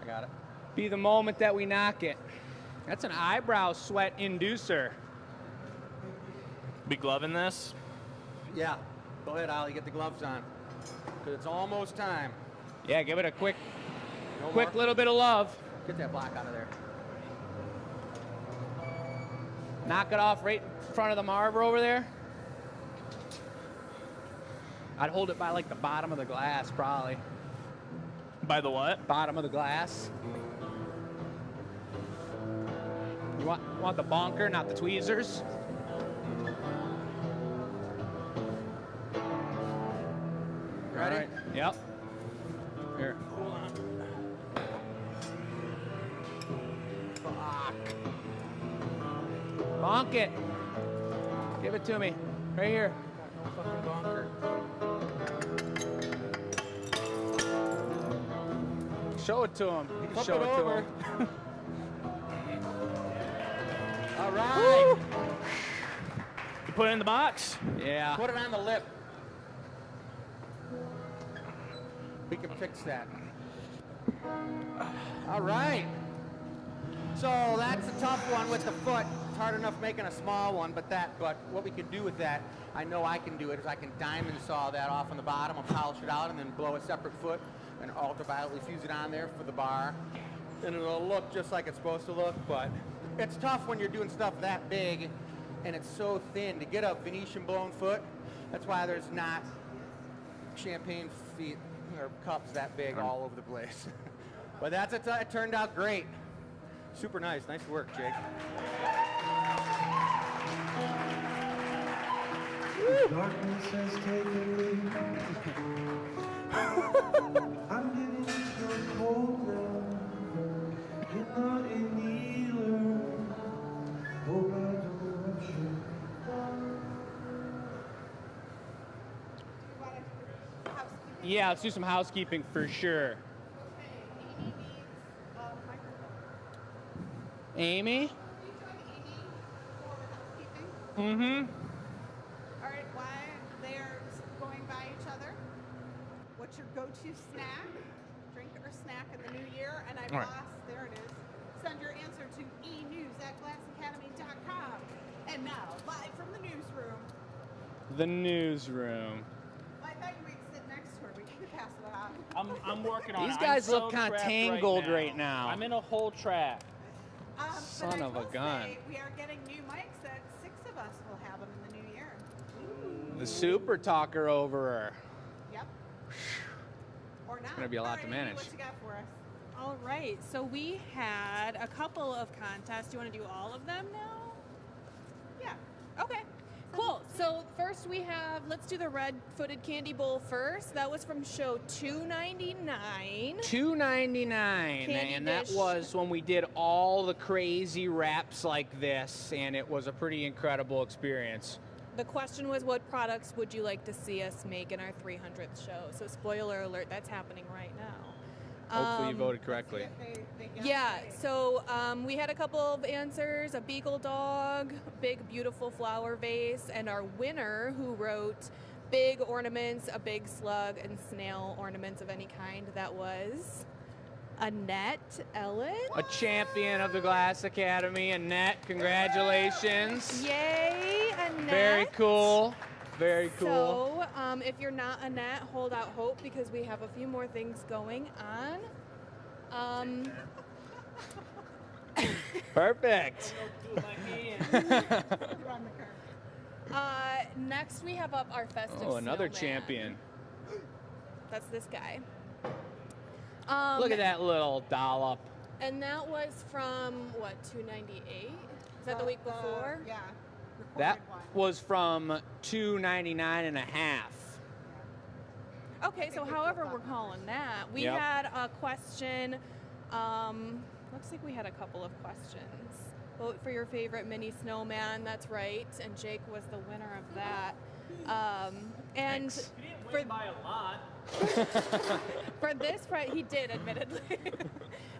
I got it. be the moment that we knock it. That's an eyebrow sweat inducer. Be gloving this? Yeah. Go ahead, Ollie. Get the gloves on. Because it's almost time. Yeah, give it a quick No quick more. little bit of love. Get that block out of there. Knock it off right in front of the marble over there. I'd hold it by like the bottom of the glass, probably. By the what? Bottom of the glass. You want the bonker, not the tweezers. Ready? All right. Yep. Here. Fuck. Bonk it. Give it to me. Right here. No fucking bonker. Show it to him. You can Flip show it it to over. him. All right. You put it in the box? Yeah. Put it on the lip. We can fix that. All right. So that's a tough one with the foot. It's hard enough making a small one, but what we can do with that, I know I can do it, is I can diamond saw that off on the bottom and polish it out and then blow a separate foot and ultravioletly fuse it on there for the bar. And it'll look just like it's supposed to look, but it's tough when you're doing stuff that big and it's so thin. To get a Venetian blown foot, that's why there's not champagne feet or cups that big all over the place. But it turned out great. Super nice. Nice work, Jake. Darkness has taken me. I'm getting so cold now. You're not in either. Hope I don't rush you. Housekeeping. Yeah, let's do some housekeeping for sure. Okay, Amy needs a microphone. Amy? Will you join Amy for housekeeping? Mm-hmm. All right, while they're going by each other, what's your go-to snack, drink or snack in the new year? And I've All right. lost, there it is. Send your answer to enews@glassacademy.com. And now, live from the newsroom. The newsroom. Well, I thought you might sit next to her. We could pass it on. I'm working on These it. guys I'm look so kinda trapped tangled right now. I'm in a whole trap. But Son I of a will gun. say we are getting new mics that 6 of us will have them in the new year. The super talker over her. Yep. Or not. gonna be a lot All to right, manage. Amy, what you got for us? All right, so we had a couple of contests. Do you want to do all of them now? Yeah. Okay. Cool. So first we have, let's do the red-footed candy bowl first. That was from show 299. $2.99, Candy and that dish. was when we did all the crazy wraps like this, and it was a pretty incredible experience. The question was, what products would you like to see us make in our 300th show? So spoiler alert, that's happening right now. Hopefully you voted correctly. Yeah, so we had a couple of answers, a beagle dog, big beautiful flower vase, and our winner who wrote big ornaments, a big slug, and snail ornaments of any kind. That was Annette Ellen. A champion of the Glass Academy, Annette, congratulations. Yay, Annette. Very cool. Very cool. So, if you're not Annette, hold out hope because we have a few more things going on. Perfect. Next, we have up our festive Oh, another snowman. champion. That's this guy. Look at that little dollop. And that was from, what, 298? Is that the week before? Yeah. That recorded one. was from $2.99 and a half. Okay, so however we're calling that. We Yep. had a question. Looks like we had a couple of questions. Vote for your favorite mini snowman. That's right. And Jake was the winner of that. And Thanks. You didn't for, win by a lot. for this prize, he did, admittedly.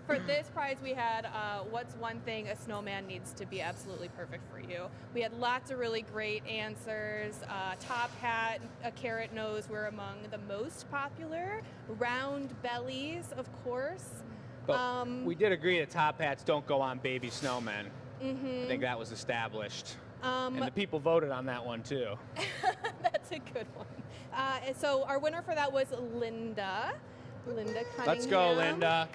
For this prize, we had what's one thing a snowman needs to be absolutely perfect for you. We had lots of really great answers. Top hat, a carrot nose were among the most popular. Round bellies, of course. But we did agree that top hats don't go on baby snowmen. Mm-hmm. I think that was established. And the people voted on that one too. That's a good one. And so our winner for that was Linda. Linda Cunningham. Let's go, Linda.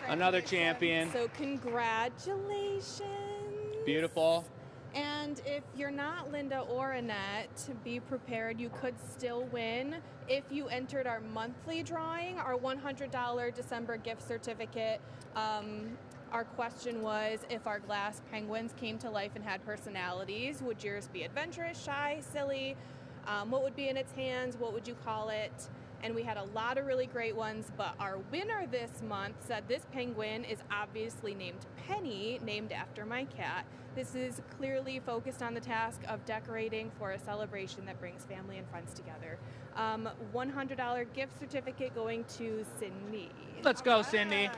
Another champion. So congratulations. Beautiful. And if you're not Linda or Annette, be prepared. You could still win if you entered our monthly drawing, our $100 December gift certificate. Our question was, if our glass penguins came to life and had personalities, would yours be adventurous, shy, silly? What would be in its hands? What would you call it? And we had a lot of really great ones, but our winner this month said this penguin is obviously named Penny, named after my cat. This is clearly focused on the task of decorating for a celebration that brings family and friends together. $100 gift certificate going to Cindy. Let's go, Cindy.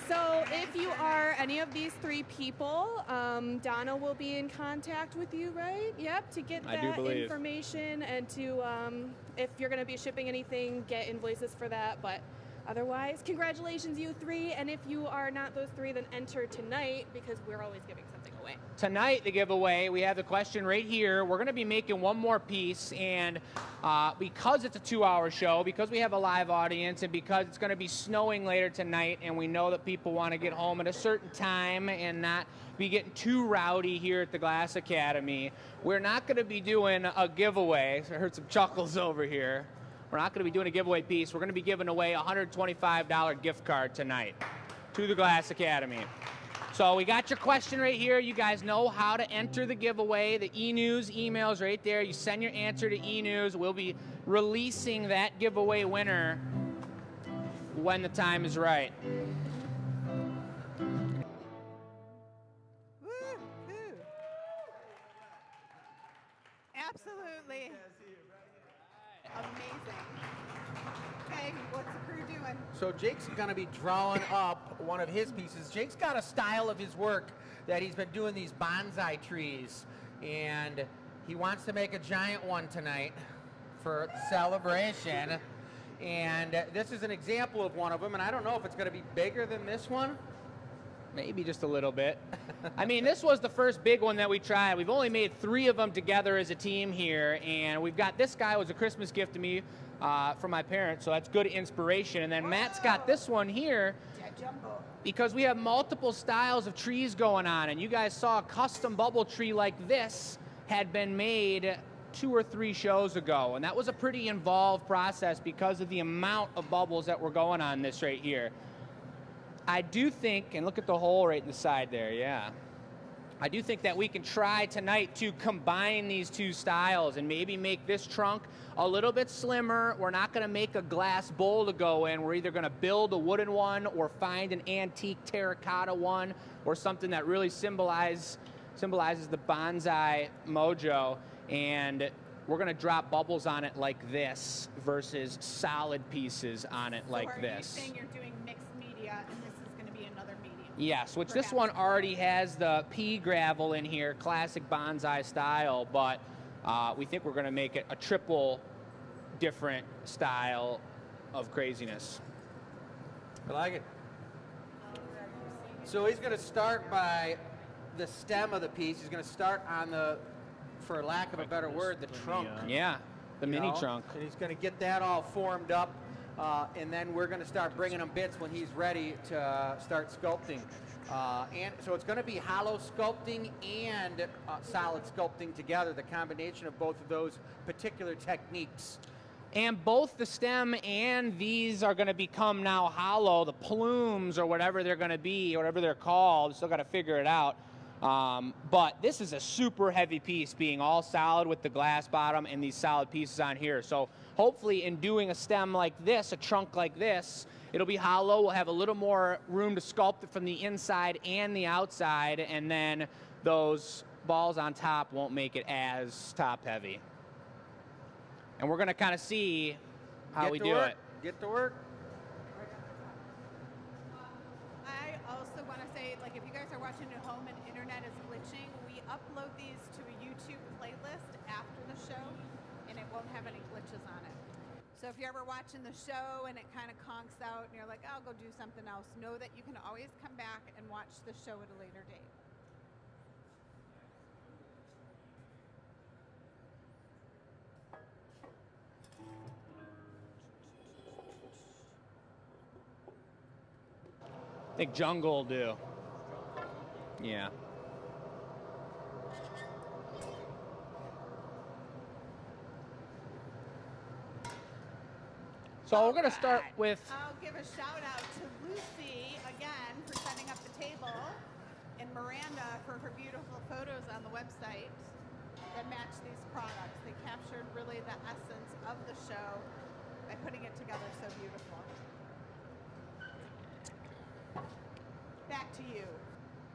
So if you are any of these three people, Donna will be in contact with you, right? Yep, to get I do that believe. information and to, if you're going to be shipping anything, get invoices for that. But otherwise, congratulations, you three. And if you are not those three, then enter tonight because we're always giving something away. Tonight, the giveaway, we have the question right here. We're going to be making one more piece, and because it's a 2-hour show, because we have a live audience, and because it's going to be snowing later tonight, and we know that people want to get home at a certain time and not be getting too rowdy here at the Glass Academy, we're not going to be doing a giveaway. So I heard some chuckles over here. We're not going to be doing a giveaway piece. We're going to be giving away a $125 gift card tonight to the Glass Academy. So we got your question right here. You guys know how to enter the giveaway. The e-news email's right there. You send your answer to e-news. We'll be releasing that giveaway winner when the time is right. Woo-hoo. Absolutely. Amazing. Okay, what's the crew doing? So Jake's going to be drawing up one of his pieces. Jake's got a style of his work that he's been doing these bonsai trees, and he wants to make a giant one tonight for celebration. And this is an example of one of them, and I don't know if it's going to be bigger than this one. Maybe just a little bit. I mean, this was the first big one that we tried. We've only made 3 of them together as a team here, and we've got this guy was a Christmas gift to me from my parents, so that's good inspiration. And then Matt's got this one here because we have multiple styles of trees going on, and you guys saw a custom bubble tree like this had been made 2 or 3 shows ago, and that was a pretty involved process because of the amount of bubbles that were going on this right here. I do think, and look at the hole right in the side there, yeah. I do think that we can try tonight to combine these two styles and maybe make this trunk a little bit slimmer. We're not going to make a glass bowl to go in. We're either going to build a wooden one or find an antique terracotta one or something that really symbolizes the bonsai mojo. And we're going to drop bubbles on it like this versus solid pieces on it like this. So are you saying you're doing mixed media and this is going to be another medium? Yes, which this one already has the pea gravel in here, classic bonsai style, but we think we're going to make it a triple different style of craziness. I like it. So he's going to start by the stem of the piece. He's going to start on the, for lack of a better word, the trunk. Yeah, the mini trunk. And he's going to get that all formed up, and then we're going to start bringing him bits when he's ready to start sculpting. And so it's going to be hollow sculpting and solid sculpting together, the combination of both of those particular techniques. And both the stem and these are going to become now hollow, the plumes or whatever they're going to be, or whatever they're called. Still got to figure it out. But this is a super heavy piece, being all solid with the glass bottom and these solid pieces on here. So hopefully in doing a stem like this, a trunk like this, it'll be hollow. We'll have a little more room to sculpt it from the inside and the outside, and then those balls on top won't make it as top heavy. And we're going to kind of see how we do it. Get to work. I also want to say, like, if you guys are watching at home and internet is glitching, we upload these to a YouTube playlist after the show, and it won't have any glitches on it. So if you're ever watching the show and it kind of conks out and you're like, I'll go do something else, know that you can always come back and watch the show at a later date. I think jungle will do. Yeah. So we're going to start with... I'll give a shout out to Lucy again for setting up the table, and Miranda for her beautiful photos on the website that match these products. They captured really the essence of the show by putting it together so beautiful. Back to you.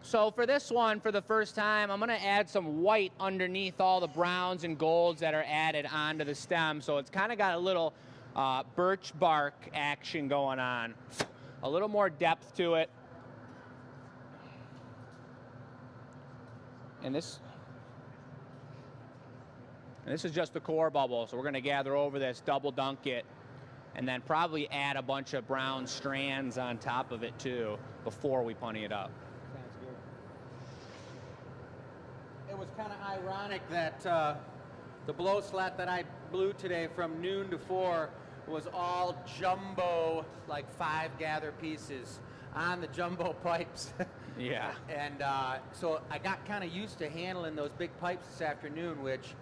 So for this one, for the first time, I'm going to add some white underneath all the browns and golds that are added onto the stem. So it's kind of got a little birch bark action going on. A little more depth to it. And this is just the core bubble. So we're going to gather over this, double dunk it, and then probably add a bunch of brown strands on top of it too before we putty it up. Sounds good. It was kind of ironic that the blow slat that I blew today from noon to 4 was all jumbo, like 5 gather pieces on the jumbo pipes. Yeah. And so I got kind of used to handling those big pipes this afternoon, which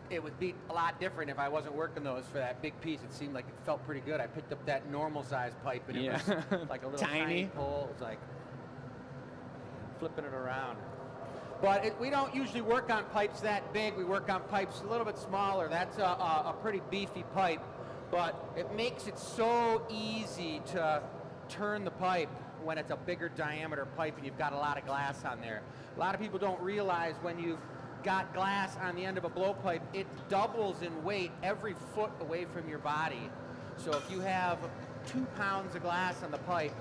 it would be a lot different if I wasn't working those for that big piece. It seemed like it felt pretty good. I picked up that normal size pipe and it was like a little tiny pole. It was like flipping it around. But we don't usually work on pipes that big. We work on pipes a little bit smaller. That's a pretty beefy pipe, but it makes it so easy to turn the pipe when it's a bigger diameter pipe and you've got a lot of glass on there. A lot of people don't realize when you've got glass on the end of a blowpipe, it doubles in weight every foot away from your body. So if you have 2 pounds of glass on the pipe,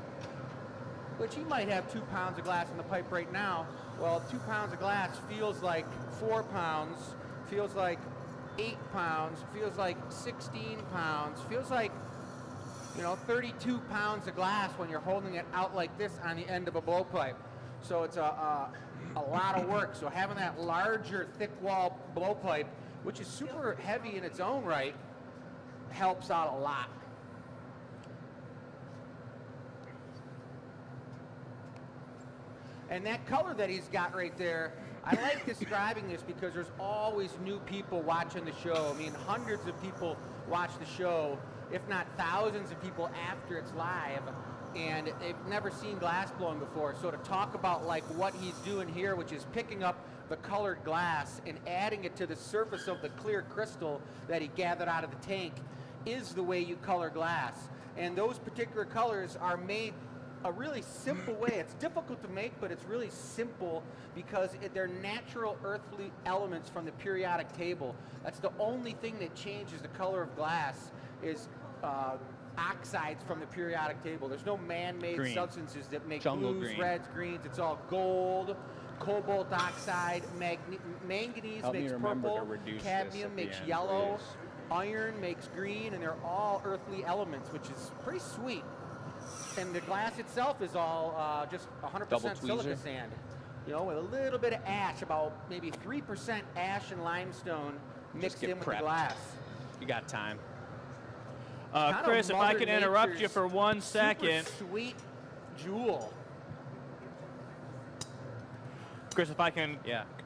which you might have 2 pounds of glass on the pipe right now, well, 2 pounds of glass feels like 4 pounds, feels like 8 pounds, feels like 16 pounds, feels like, 32 pounds of glass when you're holding it out like this on the end of a blowpipe. So it's a lot of work. So having that larger, thick wall blowpipe, which is super heavy in its own right, helps out a lot. And that color that he's got right there I like describing this because there's always new people watching the show. I mean, hundreds of people watch the show, if not thousands of people after it's live, and they've never seen glass blowing before. So to talk about like what he's doing here, which is picking up the colored glass and adding it to the surface of the clear crystal that he gathered out of the tank, is the way you color glass. And those particular colors are made a really simple way. It's difficult to make, but it's really simple because they're natural earthly elements from the periodic table. That's the only thing that changes the color of glass is oxides from the periodic table. There's no man-made substances that make Jungle blues, green. reds, greens. It's all gold, cobalt oxide, manganese Help me makes remember to purple, reduce this cadmium at the makes end, yellow, please. iron makes green, and they're all earthly elements, which is pretty sweet. And the glass itself is all just 100% silica sand, you know, with a little bit of ash, about maybe 3% ash and limestone mixed in with the glass. You got time. Chris, if I can interrupt you for 1 second. Super sweet jewel. Chris, if I can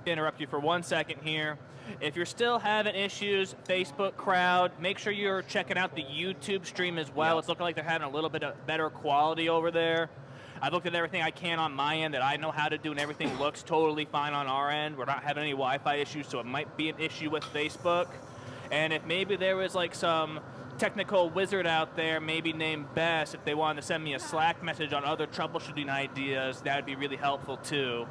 interrupt you for 1 second here. If you're still having issues, Facebook crowd, make sure you're checking out the YouTube stream as well. It's looking like they're having a little bit of better quality over there. I've looked at everything I can on my end that I know how to do, and everything looks totally fine on our end. We're not having any Wi-Fi issues, so it might be an issue with Facebook. And if maybe there was like some technical wizard out there, maybe named Bess, if they wanted to send me a Slack message on other troubleshooting ideas, that would be really helpful too.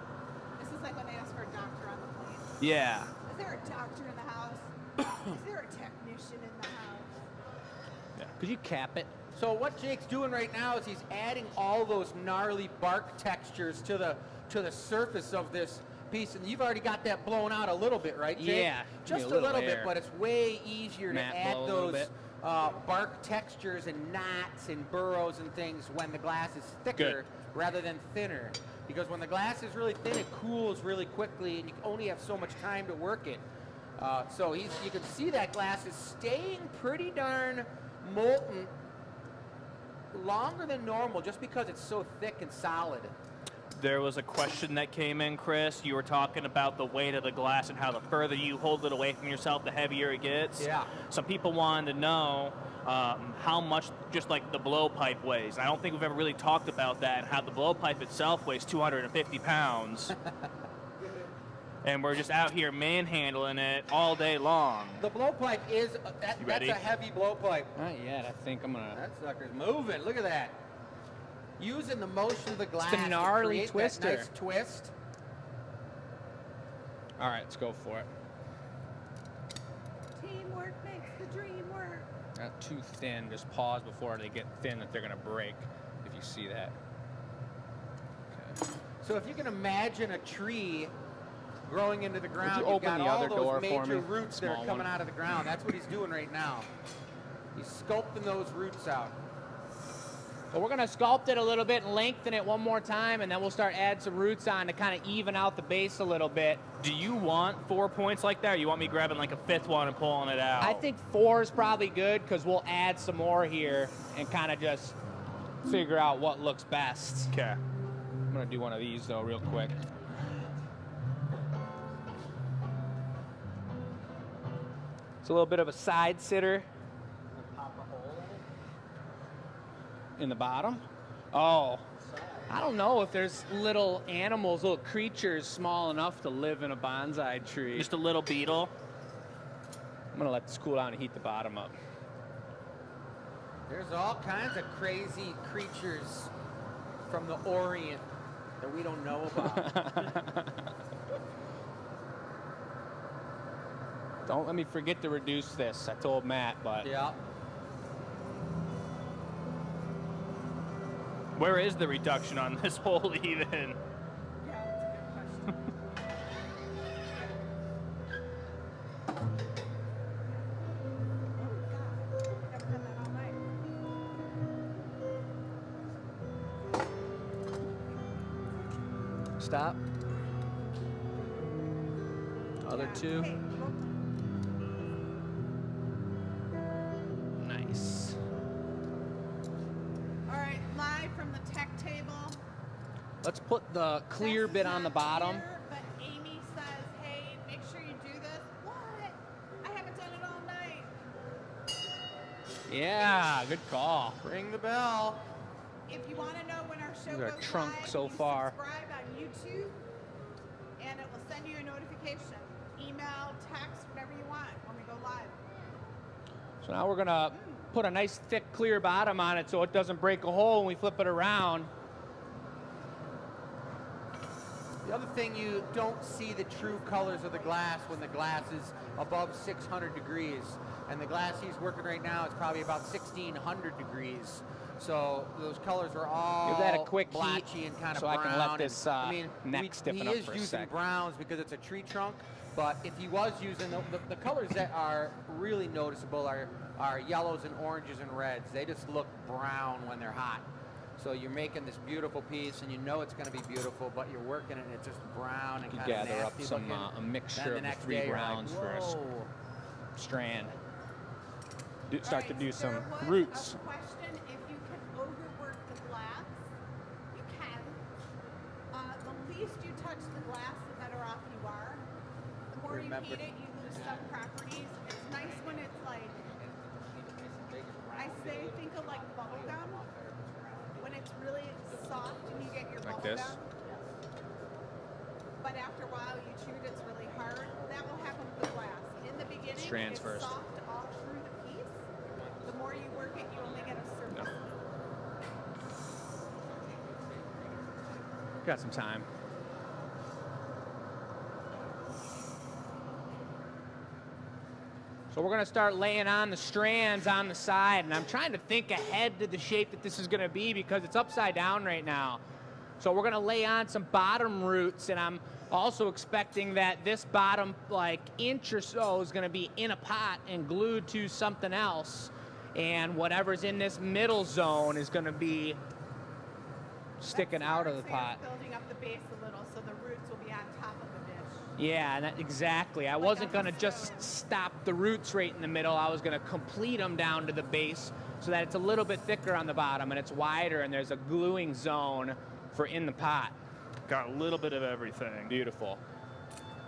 This is like when they ask for a doctor on the plane. Yeah. Is there a doctor in the house? Is there a technician in the house? Could you cap it? So what Jake's doing right now is he's adding all those gnarly bark textures to the surface of this piece, and you've already got that blown out a little bit, right, Jake? Yeah, just a little bit, but it's way easier to add those bark textures and knots and burrows and things when the glass is thicker rather than thinner. Because when the glass is really thin, it cools really quickly, and you only have so much time to work it. So you can see that glass is staying pretty darn molten longer than normal just because it's so thick and solid. There was a question that came in, Chris. You were talking about the weight of the glass and how the further you hold it away from yourself, the heavier it gets. Yeah. Some people wanted to know how much just like the blowpipe weighs. I don't think we've ever really talked about that, and how the blowpipe itself weighs 250 pounds. And we're just out here manhandling it all day long. The blowpipe is, that's a heavy blowpipe. Not yet. I think I'm gonna. That sucker's moving. Look at that. Using the motion of the glass the gnarly to create twister. that nice twist. All right, let's go for it. Teamwork makes the dream work. Not too thin. Just pause before they get thin that they're gonna break. If you see that. Okay. So if you can imagine a tree growing into the ground, you you've open got the all other door those for major me? roots that are Small coming one. out of the ground. That's what he's doing right now. He's sculpting those roots out. So we're gonna sculpt it a little bit and lengthen it one more time, and then we'll start adding some roots on to kind of even out the base a little bit. Do you want 4 points like that, or you want me grabbing like a 5th one and pulling it out? I think 4 is probably good because we'll add some more here and kind of just figure out what looks best. Okay. I'm gonna do one of these though real quick. It's a little bit of a side sitter. In the bottom? Oh, I don't know if there's little animals, little creatures small enough to live in a bonsai tree. Just a little beetle. I'm gonna let this cool down and heat the bottom up. There's all kinds of crazy creatures from the Orient that we don't know about. Don't let me forget to reduce this. I told Matt, but Yeah. Where is the reduction on this hole even? Yeah, that's a good question. Oh, God. Haven't done that all night. stop. Other two. Hey, look. Nice. All right, live from the tech table. Let's put the clear Bess bit is on the not bottom. here, but Amy Yeah, good call. Ring the bell. If you want to know when our show Look at our goes trunk live, so you far. subscribe on YouTube, and it will send you a notification. Email, text, whatever you want when we go live. So now we're gonna put a nice thick clear bottom on it so it doesn't break a hole when we flip it around. The other thing, you don't see the true colors of the glass when the glass is above 600 degrees. And the glass he's working right now is probably about 1600 degrees. So those colors are all Give that a quick blotchy heat and kind of so brown. I can let this and, neck stiffen he up is for a using sec. browns because it's a tree trunk. But if he was using the colors that are really noticeable are yellows and oranges and reds. They just look brown when they're hot. So you're making this beautiful piece, and you know it's going to be beautiful, but you're working it, and it's just brown and You kind of gather up nasty some looking. a mixture Then of the next 3 day you're like, browns for a "Whoa." strand. Start All right, to do so some there was roots. a question if you can overwork the glass. You can. The least you touch the glass, the better off you are. The more Remember- you heat it, you lose some properties. It's nice when it's like, I say, think of like bubble gum. When it's really soft and you get your Like bubble this? gum. But after a while you chew it, it's really hard. That will happen with the glass. In the beginning, Strands it's first. soft all through the piece. The more you work it, you only get a surface. Got some time. So we're gonna start laying on the strands on the side, and I'm trying to think ahead to the shape that this is gonna be because it's upside down right now. So we're gonna lay on some bottom roots, and I'm also expecting that this bottom like inch or so is gonna be in a pot and glued to something else, and whatever's in this middle zone is gonna be sticking That's out of smart, the so you're pot. building up the base a little so the roots will be on top of the dish. Yeah, exactly. I Like wasn't on gonna the just stove. stop the roots right in the middle. I was gonna complete them down to the base so that it's a little bit thicker on the bottom and it's wider and there's a gluing zone for in the pot. Got a little bit of everything. Beautiful.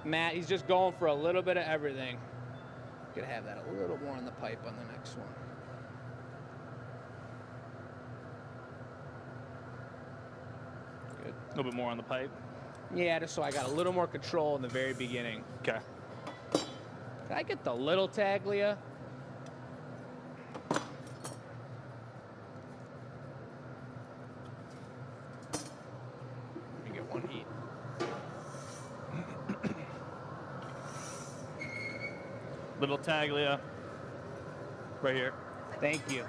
Matt, he's just going for a little bit of everything. Gonna have that a little more on the pipe on the next one. Good. A little bit more on the pipe. Yeah, just so I got a little more control in the very beginning. Okay. Can I get the little taglia? Let me get one heat. Little taglia. Right here. Thank you.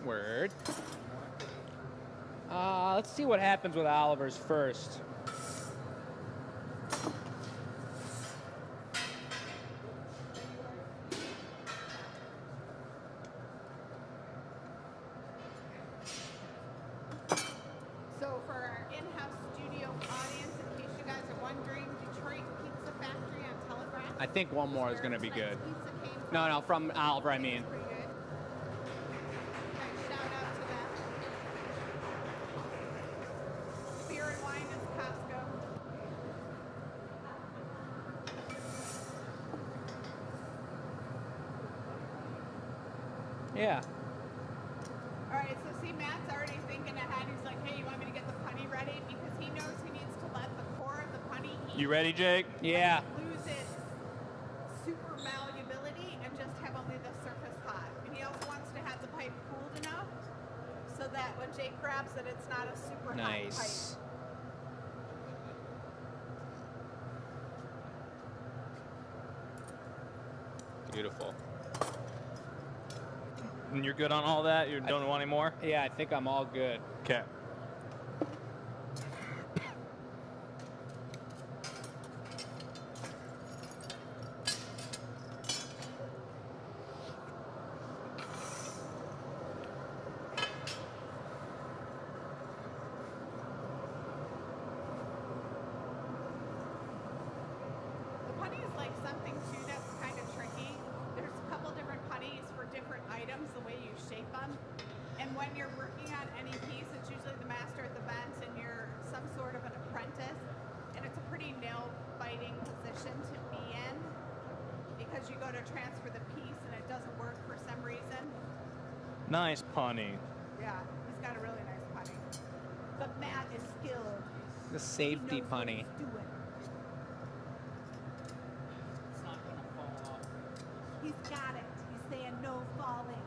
Word. Let's see what happens with Oliver's first. So for our in-house studio audience, in case you guys are wondering, Detroit Pizza Factory on Telegraph. I think one more is where going to be tonight's good. Pizza came from. No, from Oliver, I mean. Pretty good. Shout out to them. Beer and wine is Costco. Yeah. All right, so see, Matt's already thinking ahead. He's like, hey, you want me to get the punny ready? Because he knows he needs to let the core of the punny heat. You ready, Jake? Yeah. Lose its super malleability and just have only the surface hot. And he also wants to have the pipe cooled enough so that when Jake grabs it, it's not a super hot pipe. Nice. Beautiful. And you're good on all that? You don't want any more? Yeah, I think I'm all good. Okay. The putty is like something too that's kind of tricky. There's a couple different putties for different items, the way you shape them. And when you're working on any piece, it's usually the master at the bench and you're some sort of an apprentice. And it's a pretty nail-biting position to be in because you go to transfer the piece and it doesn't work for some reason. Nice punny. Yeah, he's got a really nice putty. But Matt is skilled. The safety He knows what punny. he's doing. It's not gonna fall off. He's got it. He's saying no falling.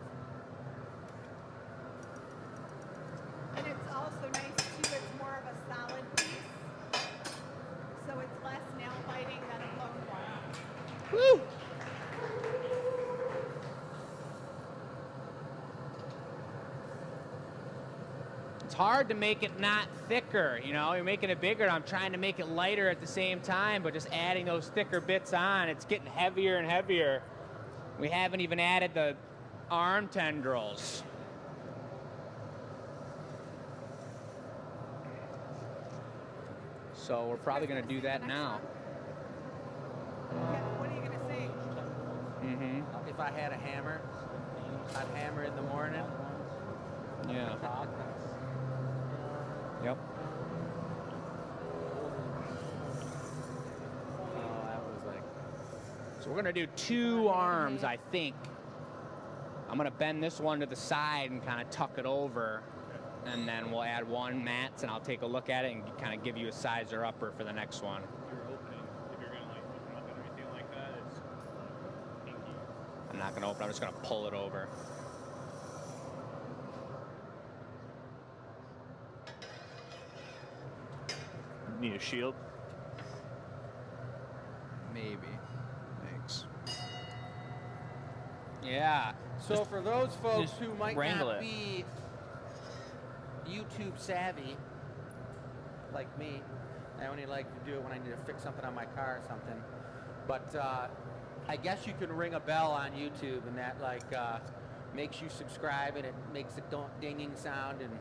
And it's also nice too, it's more of a solid piece. So it's less nail biting than a blown one. Woo! It's hard to make it not thicker, you know? You're making it bigger, I'm trying to make it lighter at the same time, but just adding those thicker bits on, it's getting heavier and heavier. We haven't even added the arm tendrils. So we're probably gonna do that now. Yeah, what are you gonna say? Mm-hmm. If I had a hammer, I'd hammer in the morning. Yeah. Yep. Oh, that was like. So we're gonna do 2 arms, I think. I'm gonna bend this one to the side and kind of tuck it over, and then we'll add 1 mats, and I'll take a look at it and kind of give you a sizer upper for the next one. You're opening. If you're gonna like open up and everything like that, it's pinky. I'm not gonna open, I'm just gonna pull it over. Need a shield? Maybe. Thanks. Yeah. So for those folks just who might wrangle not it. be YouTube savvy, like me, I only like to do it when I need to fix something on my car or something. But I guess you can ring a bell on YouTube, and that like makes you subscribe, and it makes a dinging sound, and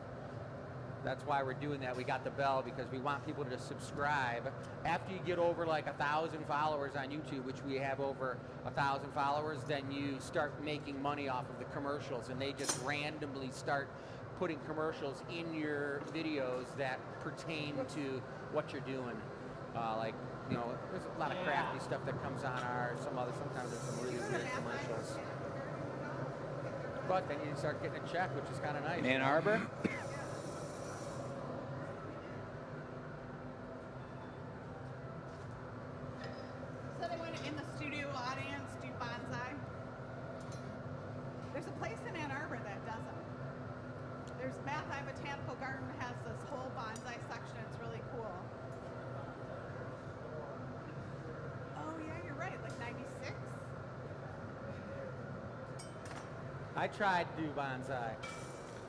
that's why we're doing that. We got the bell because we want people to subscribe. After you get over like 1,000 followers on YouTube, which we have over 1,000 followers, then you start making money off of the commercials, and they just randomly start putting commercials in your videos that pertain to what you're doing. Like, you know, there's a lot of crafty stuff that comes on ours. Sometimes there's some really weird commercials. But then you start getting a check, which is kind of nice. Ann Arbor? So they want in the studio audience do bonsai. There's a place in Ann Arbor that does them. There's Bath Eye Botanical Garden has this whole bonsai section. It's really cool. Oh yeah, you're right. Like 96. I tried to do bonsai.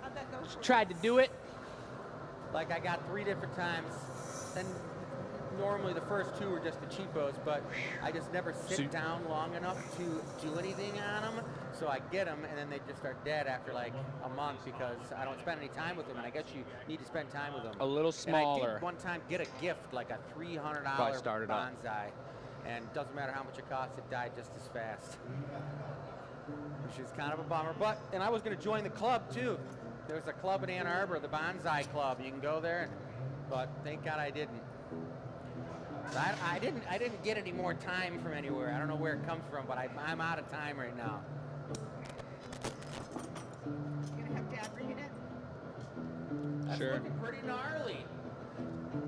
How'd that go for you? Tried to do it. Like I got 3 different times, and normally the first 2 were just the cheapos, but I just never sit down long enough to do anything on them. So I get them, and then they just are dead after like a month because I don't spend any time with them, and I guess you need to spend time with them. A little And I smaller. did one time get a gift, like a $300 Probably started up. bonsai, and doesn't matter how much it costs, it died just as fast. Which is kind of a bummer. But, and I was going to join the club too. There's a club in Ann Arbor, the Bonsai Club. You can go there, but thank God I didn't. I didn't get any more time from anywhere. I don't know where it comes from, but I'm out of time right now. You gonna have Dad read it? That's Sure. looking pretty gnarly.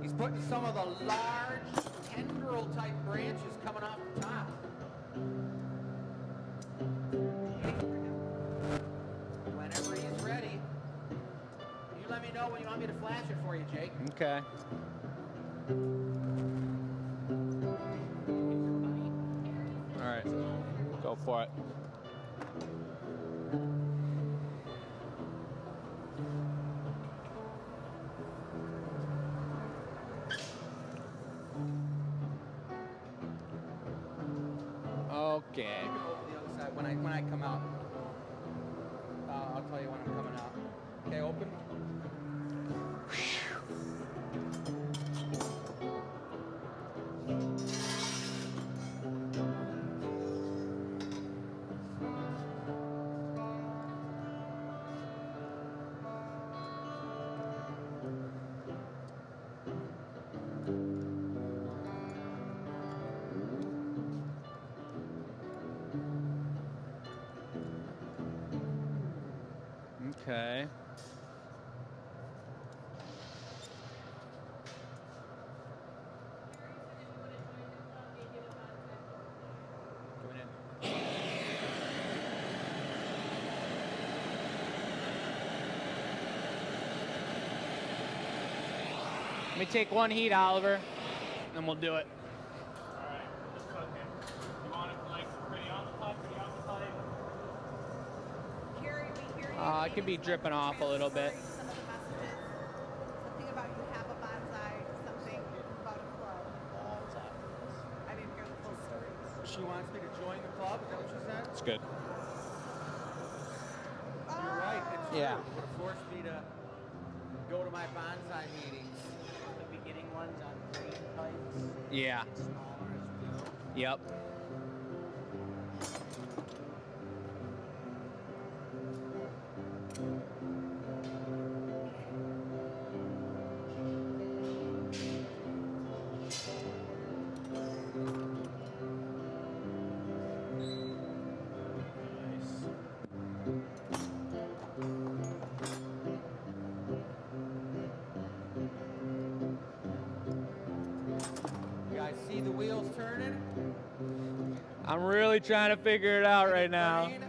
He's putting some of the large tendril type branches coming off the top. Whenever he's ready. You let me know when you want me to flash it for you, Jake. Okay. All right. Go for it. Okay. You can open the other side when I come out. I'll tell you when I'm coming out. Okay, open. Okay. Let me take one heat, Oliver, and we'll do it. Alright, let's cook it. You want it like pretty on the pipe, pretty off the pipe? Carrie, we hear you. It could be dripping off a little bit. Some of the messages. Something about you have a bonsai. Something about a club. I didn't hear the full story. She wants me to join the club. Is that what she said? It's good. You're right. It's Yeah. true. It would have forced me to go to my bonsai meetings. The beginning ones on green pipes. Yeah. Get smaller as we go. Yep. You guys see the wheels turning? I'm really trying to figure it out right now. Rain.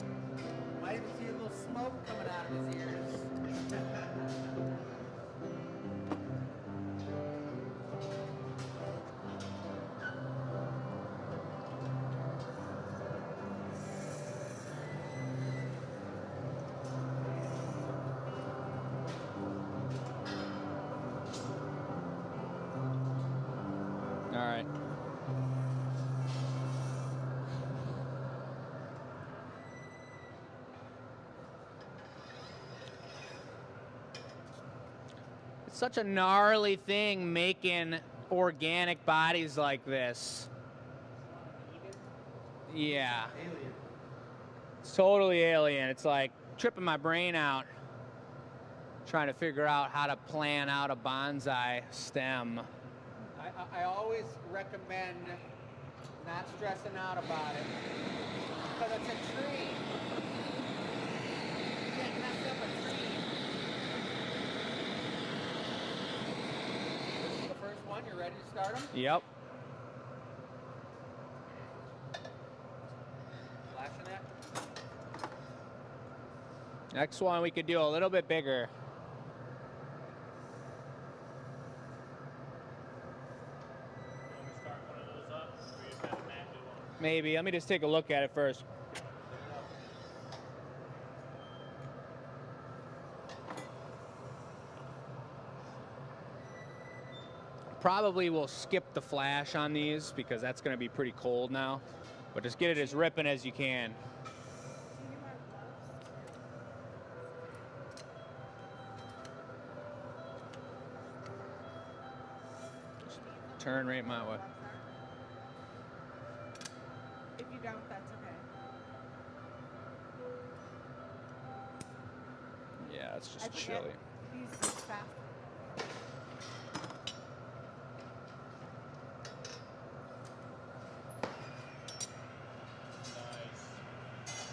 Might even see a little smoke coming out of his ears. All right. It's such a gnarly thing making organic bodies like this. Yeah. Alien. It's totally alien. It's like tripping my brain out trying to figure out how to plan out a bonsai stem. I always recommend not stressing out about it because it's a tree. You can't mess up a tree. This is the first one. You ready to start them? Yep. Flashing that. Next one we could do a little bit bigger. You want me to start one of those up, or you just have Matt do one? Maybe. Let me just take a look at it first. Probably will skip the flash on these because that's going to be pretty cold now. But just get it as ripping as you can. Just turn right my way. If you don't, that's okay. Yeah, it's I just forget chilly. these fast.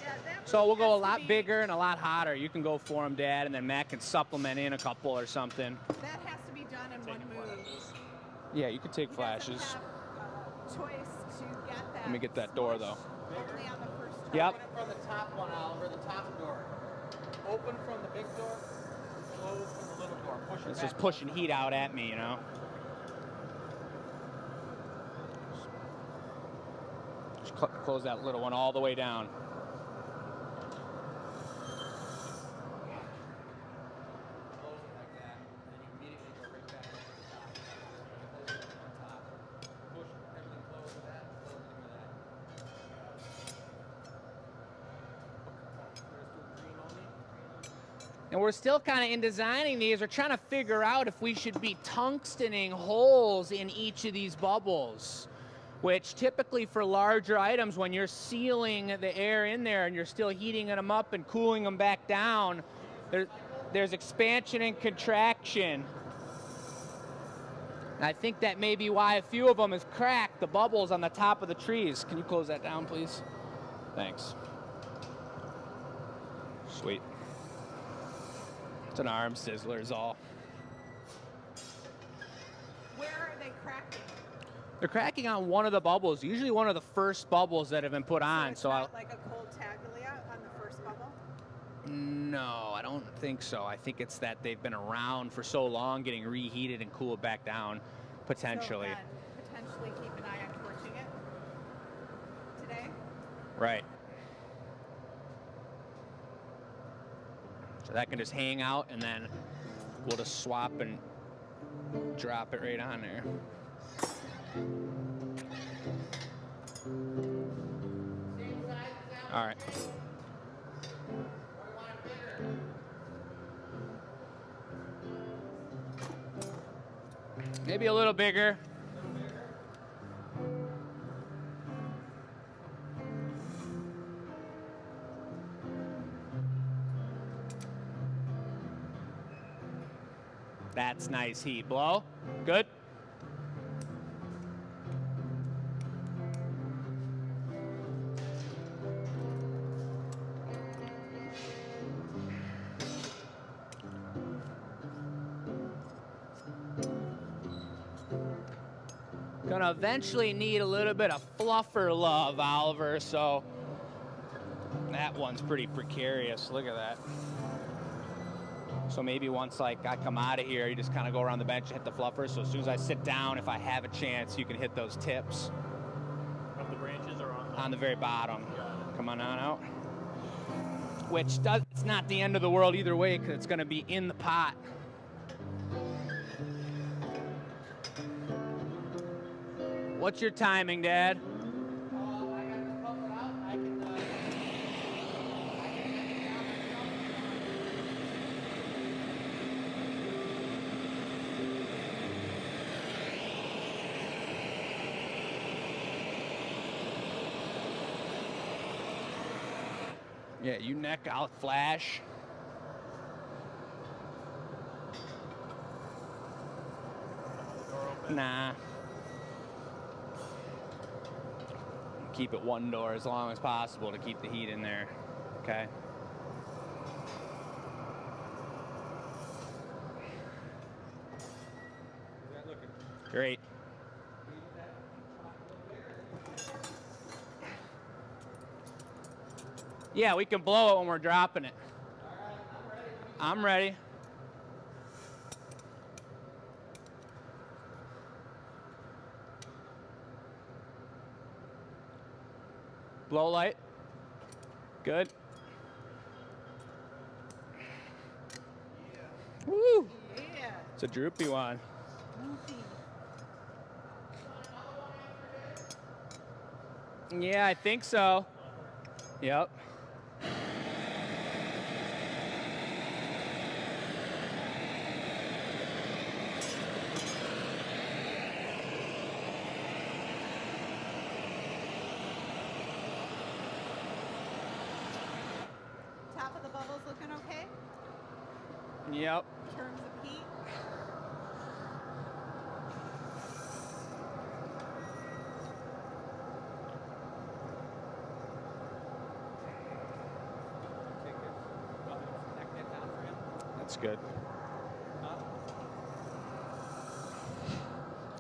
Yeah, that So one we'll go a has to lot be- bigger and a lot hotter. You can go for them, Dad, and then Matt can supplement in a couple or something. That has to be done in one move. Yeah, you can take He doesn't flashes. have, choice to get that. Let me get that door, though. Only on the first try. Yep. Open it from the top one, Oliver, the top door. Open from the big door, close from the little door. Push it It's back. just pushing heat out at me, you know? Just close that little one all the way down. Close it like that, and then you immediately go right back to the top. Close it on top. Push everything close with that, close everything with that. And we're still kind of in designing these. We're trying to figure out if we should be tungstening holes in each of these bubbles, which typically for larger items, when you're sealing the air in there and you're still heating them up and cooling them back down, there's expansion and contraction. And I think that may be why a few of them is cracked, the bubbles on the top of the trees. Can you close that down, please? Thanks. Sweet. It's an arm sizzler is all. Where are they cracking? They're cracking on one of the bubbles, usually one of the first bubbles that have been put on. It's So not like a cold taglia on the first bubble? no, I don't think so. I think it's that they've been around for so long, getting reheated and cooled back down, potentially. So then potentially keep an eye on torching it today. Right. So that can just hang out, and then we'll just swap and drop it right on there. All right. Maybe a little bigger. That's nice heat. Blow. Good. Gonna eventually need a little bit of fluffer love, Oliver, so that one's pretty precarious. Look at that. So maybe once like I come out of here, you just kind of go around the bench and hit the fluffer. So as soon as I sit down, if I have a chance, you can hit those tips. Of the branches or on the very bottom. Come on out. Which does, it's not the end of the world either way, because it's going to be in the pot. What's your timing, Dad? Yeah, you neck, I'll flash. Nah. Keep it one door as long as possible to keep the heat in there, okay? Great. Yeah, we can blow it when we're dropping it. I'm ready. Blow light. Good. Woo! Yeah. It's a droopy one. Yeah, I think so. Yep. Top of the bubbles looking okay Yep. in terms of heat? That's good.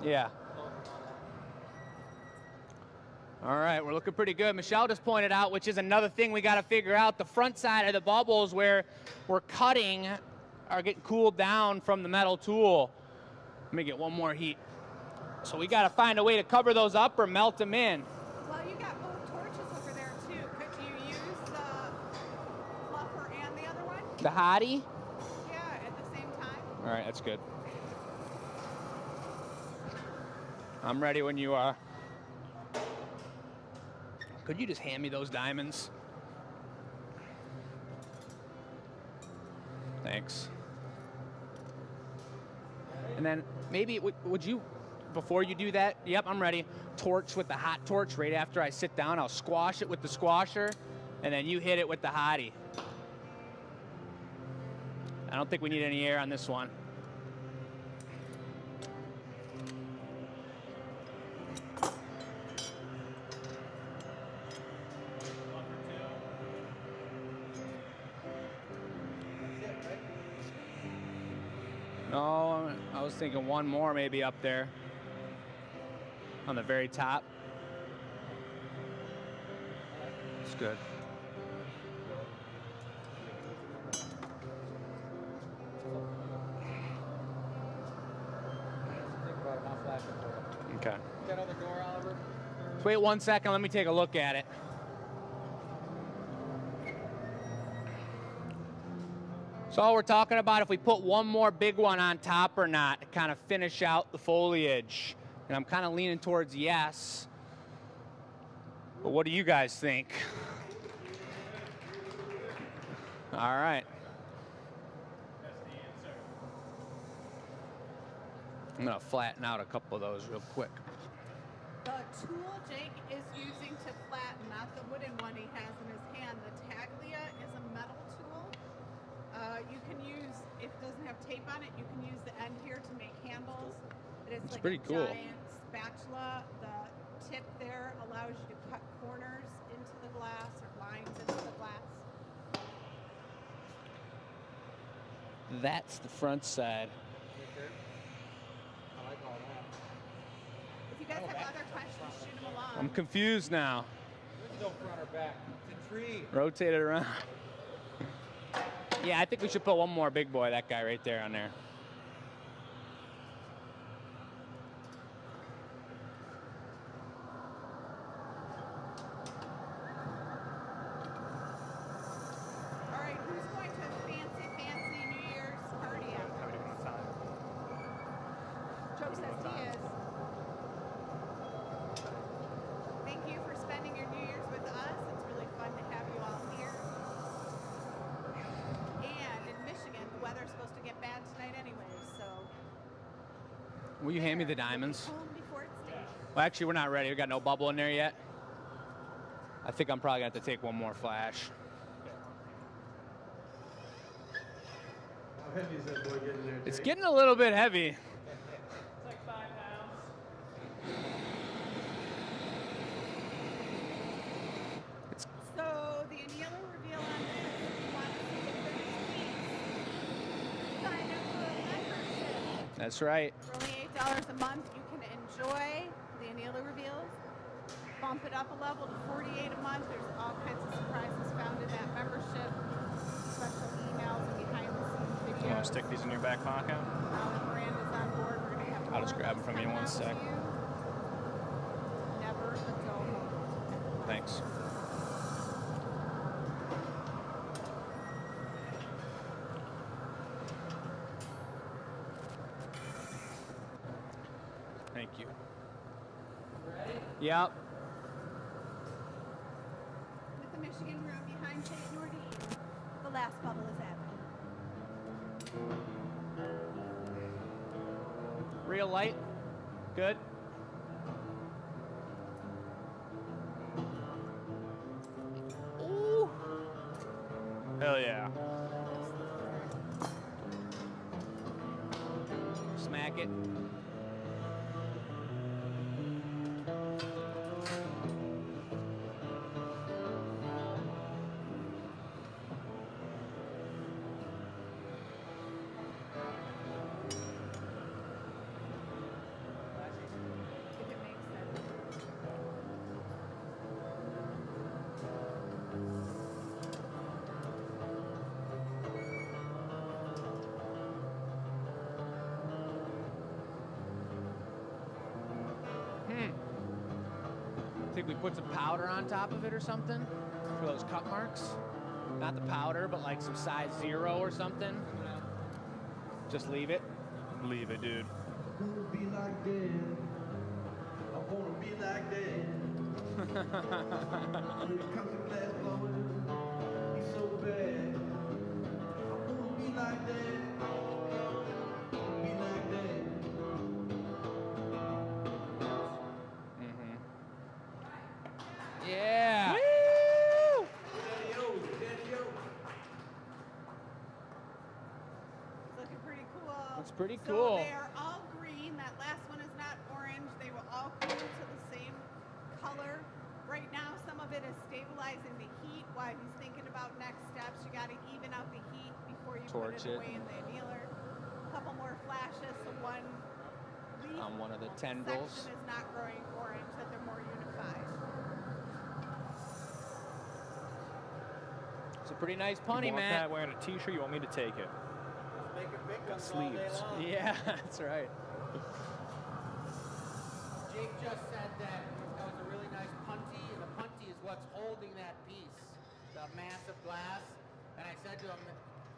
Yeah. All right, we're looking pretty good. Michelle just pointed out, which is another thing we got to figure out, the front side of the bubbles where we're cutting are getting cooled down from the metal tool. Let me get one more heat. So we got to find a way to cover those up or melt them in. Well, you got both torches over there too. Could you use the fluffer and the other one? The hottie? Yeah, at the same time. All right, that's good. I'm ready when you are. Could you just hand me those diamonds? works. And then maybe, would you, before you do that, yep, I'm ready, torch with the hot torch right after I sit down. I'll squash it with the squasher, and then you hit it with the hottie. I don't think we need any air on this one. No, I was thinking one more maybe up there on the very top. It's good. Okay. That other door, Oliver? Just wait 1 second, let me take a look at it. So we're talking about if we put one more big one on top or not to kind of finish out the foliage. And I'm kind of leaning towards yes. But what do you guys think? All right. That's the answer. I'm gonna flatten out a couple of those real quick. The tool Jake is using to flatten, not the wooden one he has in his hand, the Taglia is a metal tool. You can use, if it doesn't have tape on it, you can use the end here to make handles. It's like pretty a cool. giant spatula. The tip there allows you to cut corners into the glass or lines into the glass. That's the front side. I like all that. If you guys have other questions, shoot them along. I'm confused now. There's no front or back. It's a tree. Rotate it around. Yeah, I think we should put one more big boy, that guy right there on there. All right, who's going to a fancy New Year's party after? Joe says he is. Thank you for spending your New Year's with us. It's really fun to have you all here. And in Michigan, the weather's supposed to get bad tonight anyways, so. Will you hand me the diamonds? Home before it stays. Well, actually, we're not ready. We got no bubble in there yet. I think I'm probably gonna have to take one more flash. How heavy is that boy getting there? It's Jake? getting a little bit heavy. It's like 5 pounds. So the annealer reveal on this, if you want to see the finished piece, sign up for a membership. That's right. For only $8 a month, you can enjoy the annealer reveals. Bump it up a level to $48 a month. There's all kinds of surprises found in that membership. Special emails and behind-the-scenes videos. You want to stick these in your back pocket? Now that Miranda's on board, we're gonna have I'll just more grab 'em from you in coming one out sec. to you. Never a dull moment. Thanks. Thank you. Ready? Yep. At the Michigan room behind St. Nordine, the last bubble is added. Real light. Good. Ooh. Hell yeah. Smack it. If it makes sense. Think we put some powder on top of it or something for those cut marks? Not the powder, but like some size 0 or something. Just leave it. Leave it, dude. I wanna be like Dan. I wanna be like Dan. When it comes to glass blowing, he's so bad. I wanna be like that. Be like that. Yeah. Daddy-o, daddy-o. It's looking pretty cool. Looks pretty So cool. they are all green. That last one is not orange. They will all cool to the same color. Right now, some of it is stabilizing the heat while he's thinking about next steps. You got to even out the heat before you Torch put it. it away in the annealer. A couple more flashes, so one leaf On one of the tendrils. section is not growing orange, that they're more unified. It's a pretty nice You punny, want man. that wearing a t-shirt, you want me to take it? Make it big Got ones all day sleeves. long. Yeah, that's right. Jake just said that was a really nice punty, and the punty is what's holding that piece, the massive glass. And I said to him,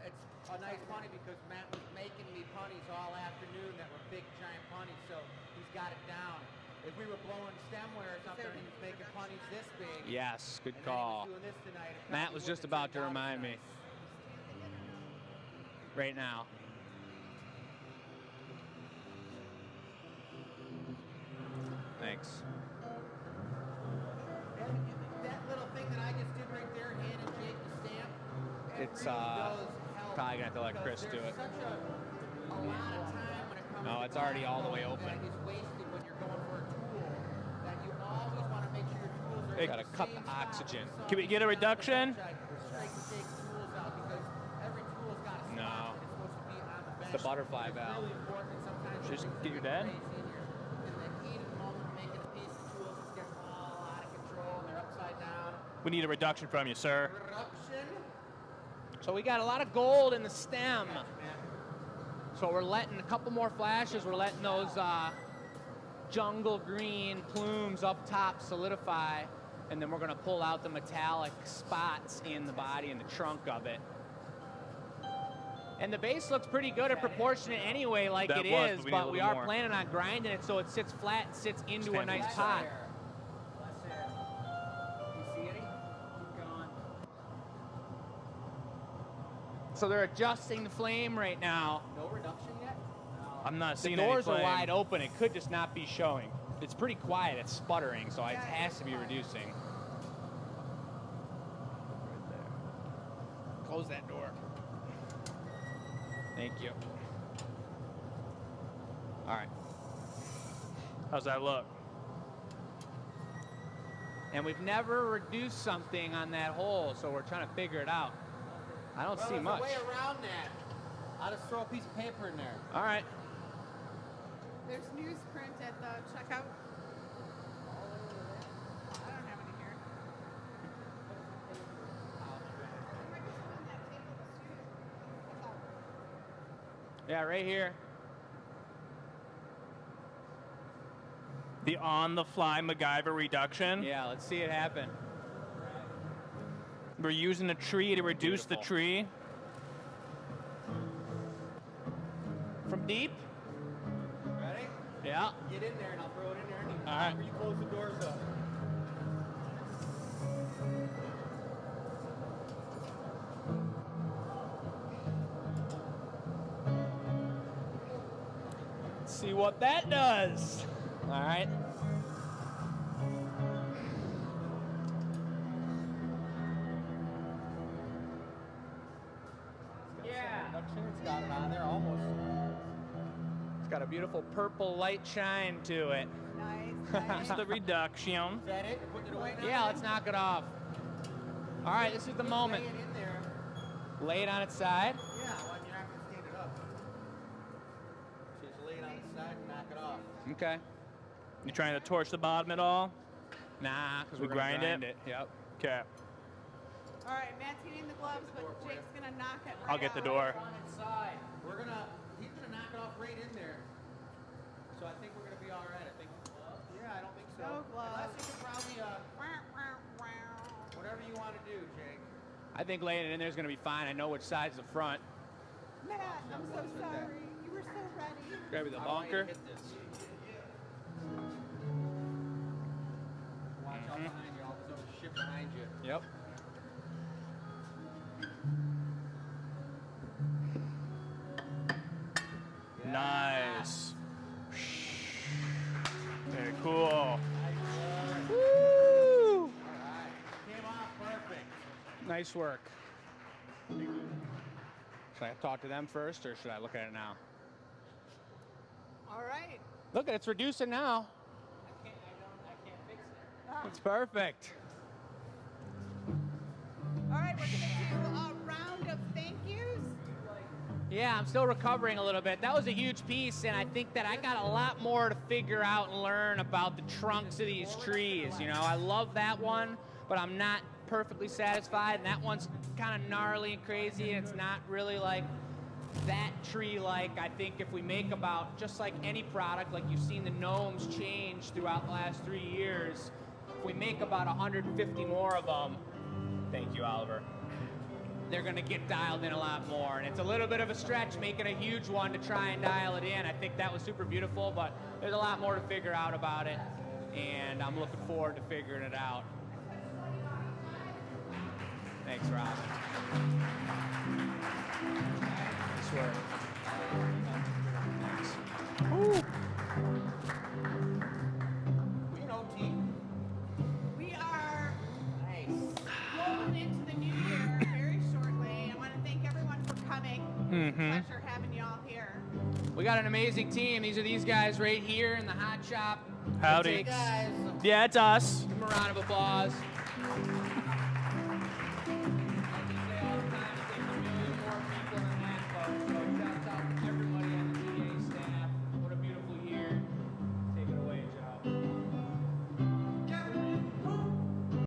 it's a nice punty because Matt was making me punties all afternoon that were big, giant punties, so he's got it down. If we were blowing stemware or something and he was making punties this big, Yes, good and then he call. was doing this tonight, it Matt probably was just wouldn't about to have turned out as remind me. nice. Right now. Thanks. And that little thing that I just did right there, handing Jake the stamp, it It's, really does help probably gonna have to let because Chris do there's it. Such a lot of time when it comes No, to it's already all the way glass open. that is wasted when you're going for a tool. That you always want to make sure your tools are Hey, in gotta the cut same the spot. oxygen. So Can we get a you reduction? gotta straighten Jake's tools out because every tool's got a spot No. that it's supposed to be on the bench. The butterfly It's valve. really important. Sometimes Just things get your get dad? crazy and you're in the heat of the moment making a piece of tools just get all out of control and they're upside down. We need a reduction from you, sir. Reduction. So we got a lot of gold in the stem. So we're letting a couple more flashes. We're letting those jungle green plumes up top solidify. And then we're gonna pull out the metallic spots in the body and the trunk of it. And the base looks pretty good and proportionate anyway, like That it was, is, but we need a but we little are more. planning on grinding it so it sits flat and sits into a Stand nice loose. pot. You see any? Keep going. So they're adjusting the flame right now. No reduction yet? I'm not The seeing doors any are flame. wide open. It could just not be showing. It's pretty quiet. It's sputtering, so it Yeah, has it's to be quiet. reducing. Right there. Close that door. Thank you. All right. How's that look? And we've never reduced something on that hole, so we're trying to figure it out. I don't see There's much. a way around that. I'll just throw a piece of paper in there. All right. There's newsprint at the checkout. I don't have any here. There might be some on that table, the student. That's all. Yeah, right here. The on-the-fly MacGyver reduction. Yeah, let's see it happen. We're using a tree to reduce the Beautiful. tree. From deep? Ready? Yeah. Get in there and I'll throw it in there. And All right. you close the doors up. Let's see what that does. All right. Yeah. Reduction, it's got it on there almost. It's got a beautiful purple light shine to it. Nice, nice. Just the reduction. Is that it? You're putting it away now? Yeah, let's knock it off. All right, this is the moment. Lay it in there. Lay it on its side. Yeah, well, you're not going to stand it up. Just lay it on the side and knock it off. Okay. You trying to torch the bottom at all? Nah, because We we're gonna grind grind it? it. Yep. Okay. All right, Matt's getting the gloves, but Jake's gonna knock it right I'll get the out. door. On its side. He's gonna knock it off right in there. So I think we're gonna be all right. I think. Yeah, I don't think so. No gloves. Unless you can probably Wah, wah, wah. whatever you want to do, Jake. I think laying it in there is gonna be fine. I know which side's the front. Matt, I'm so sorry. You were so ready. Grab the I want you to bunker. hit this. Watch out behind you. All this other shit behind you. Yep. Nice work. Should I talk to them first, or should I look at it now? All right. Look, it's reducing now. I can't fix it. It's perfect. All right, we're going to do a round of thank yous. Yeah, I'm still recovering a little bit. That was a huge piece, and I think that I got a lot more to figure out and learn about the trunks of these trees. You know, I love that one, but I'm not perfectly satisfied, and that one's kind of gnarly and crazy, and it's not really like that tree. Like, I think if we make about, just like any product, like you've seen the gnomes change throughout the last 3 years, if we make about 150 more of them, thank you, Oliver, they're gonna get dialed in a lot more. And it's a little bit of a stretch making a huge one to try and dial it in. I think that was super beautiful, but there's a lot more to figure out about it, and I'm looking forward to figuring it out. Thanks, Rob. Nice work. Thanks. Woo. We know, team. We are Nice. rolling into the new year very shortly. I want to thank everyone for coming. It's a pleasure having you all here. We got an amazing team. These are these guys right here in the hot shop. Howdy. Guys. Yeah, it's us. Give them a round of applause.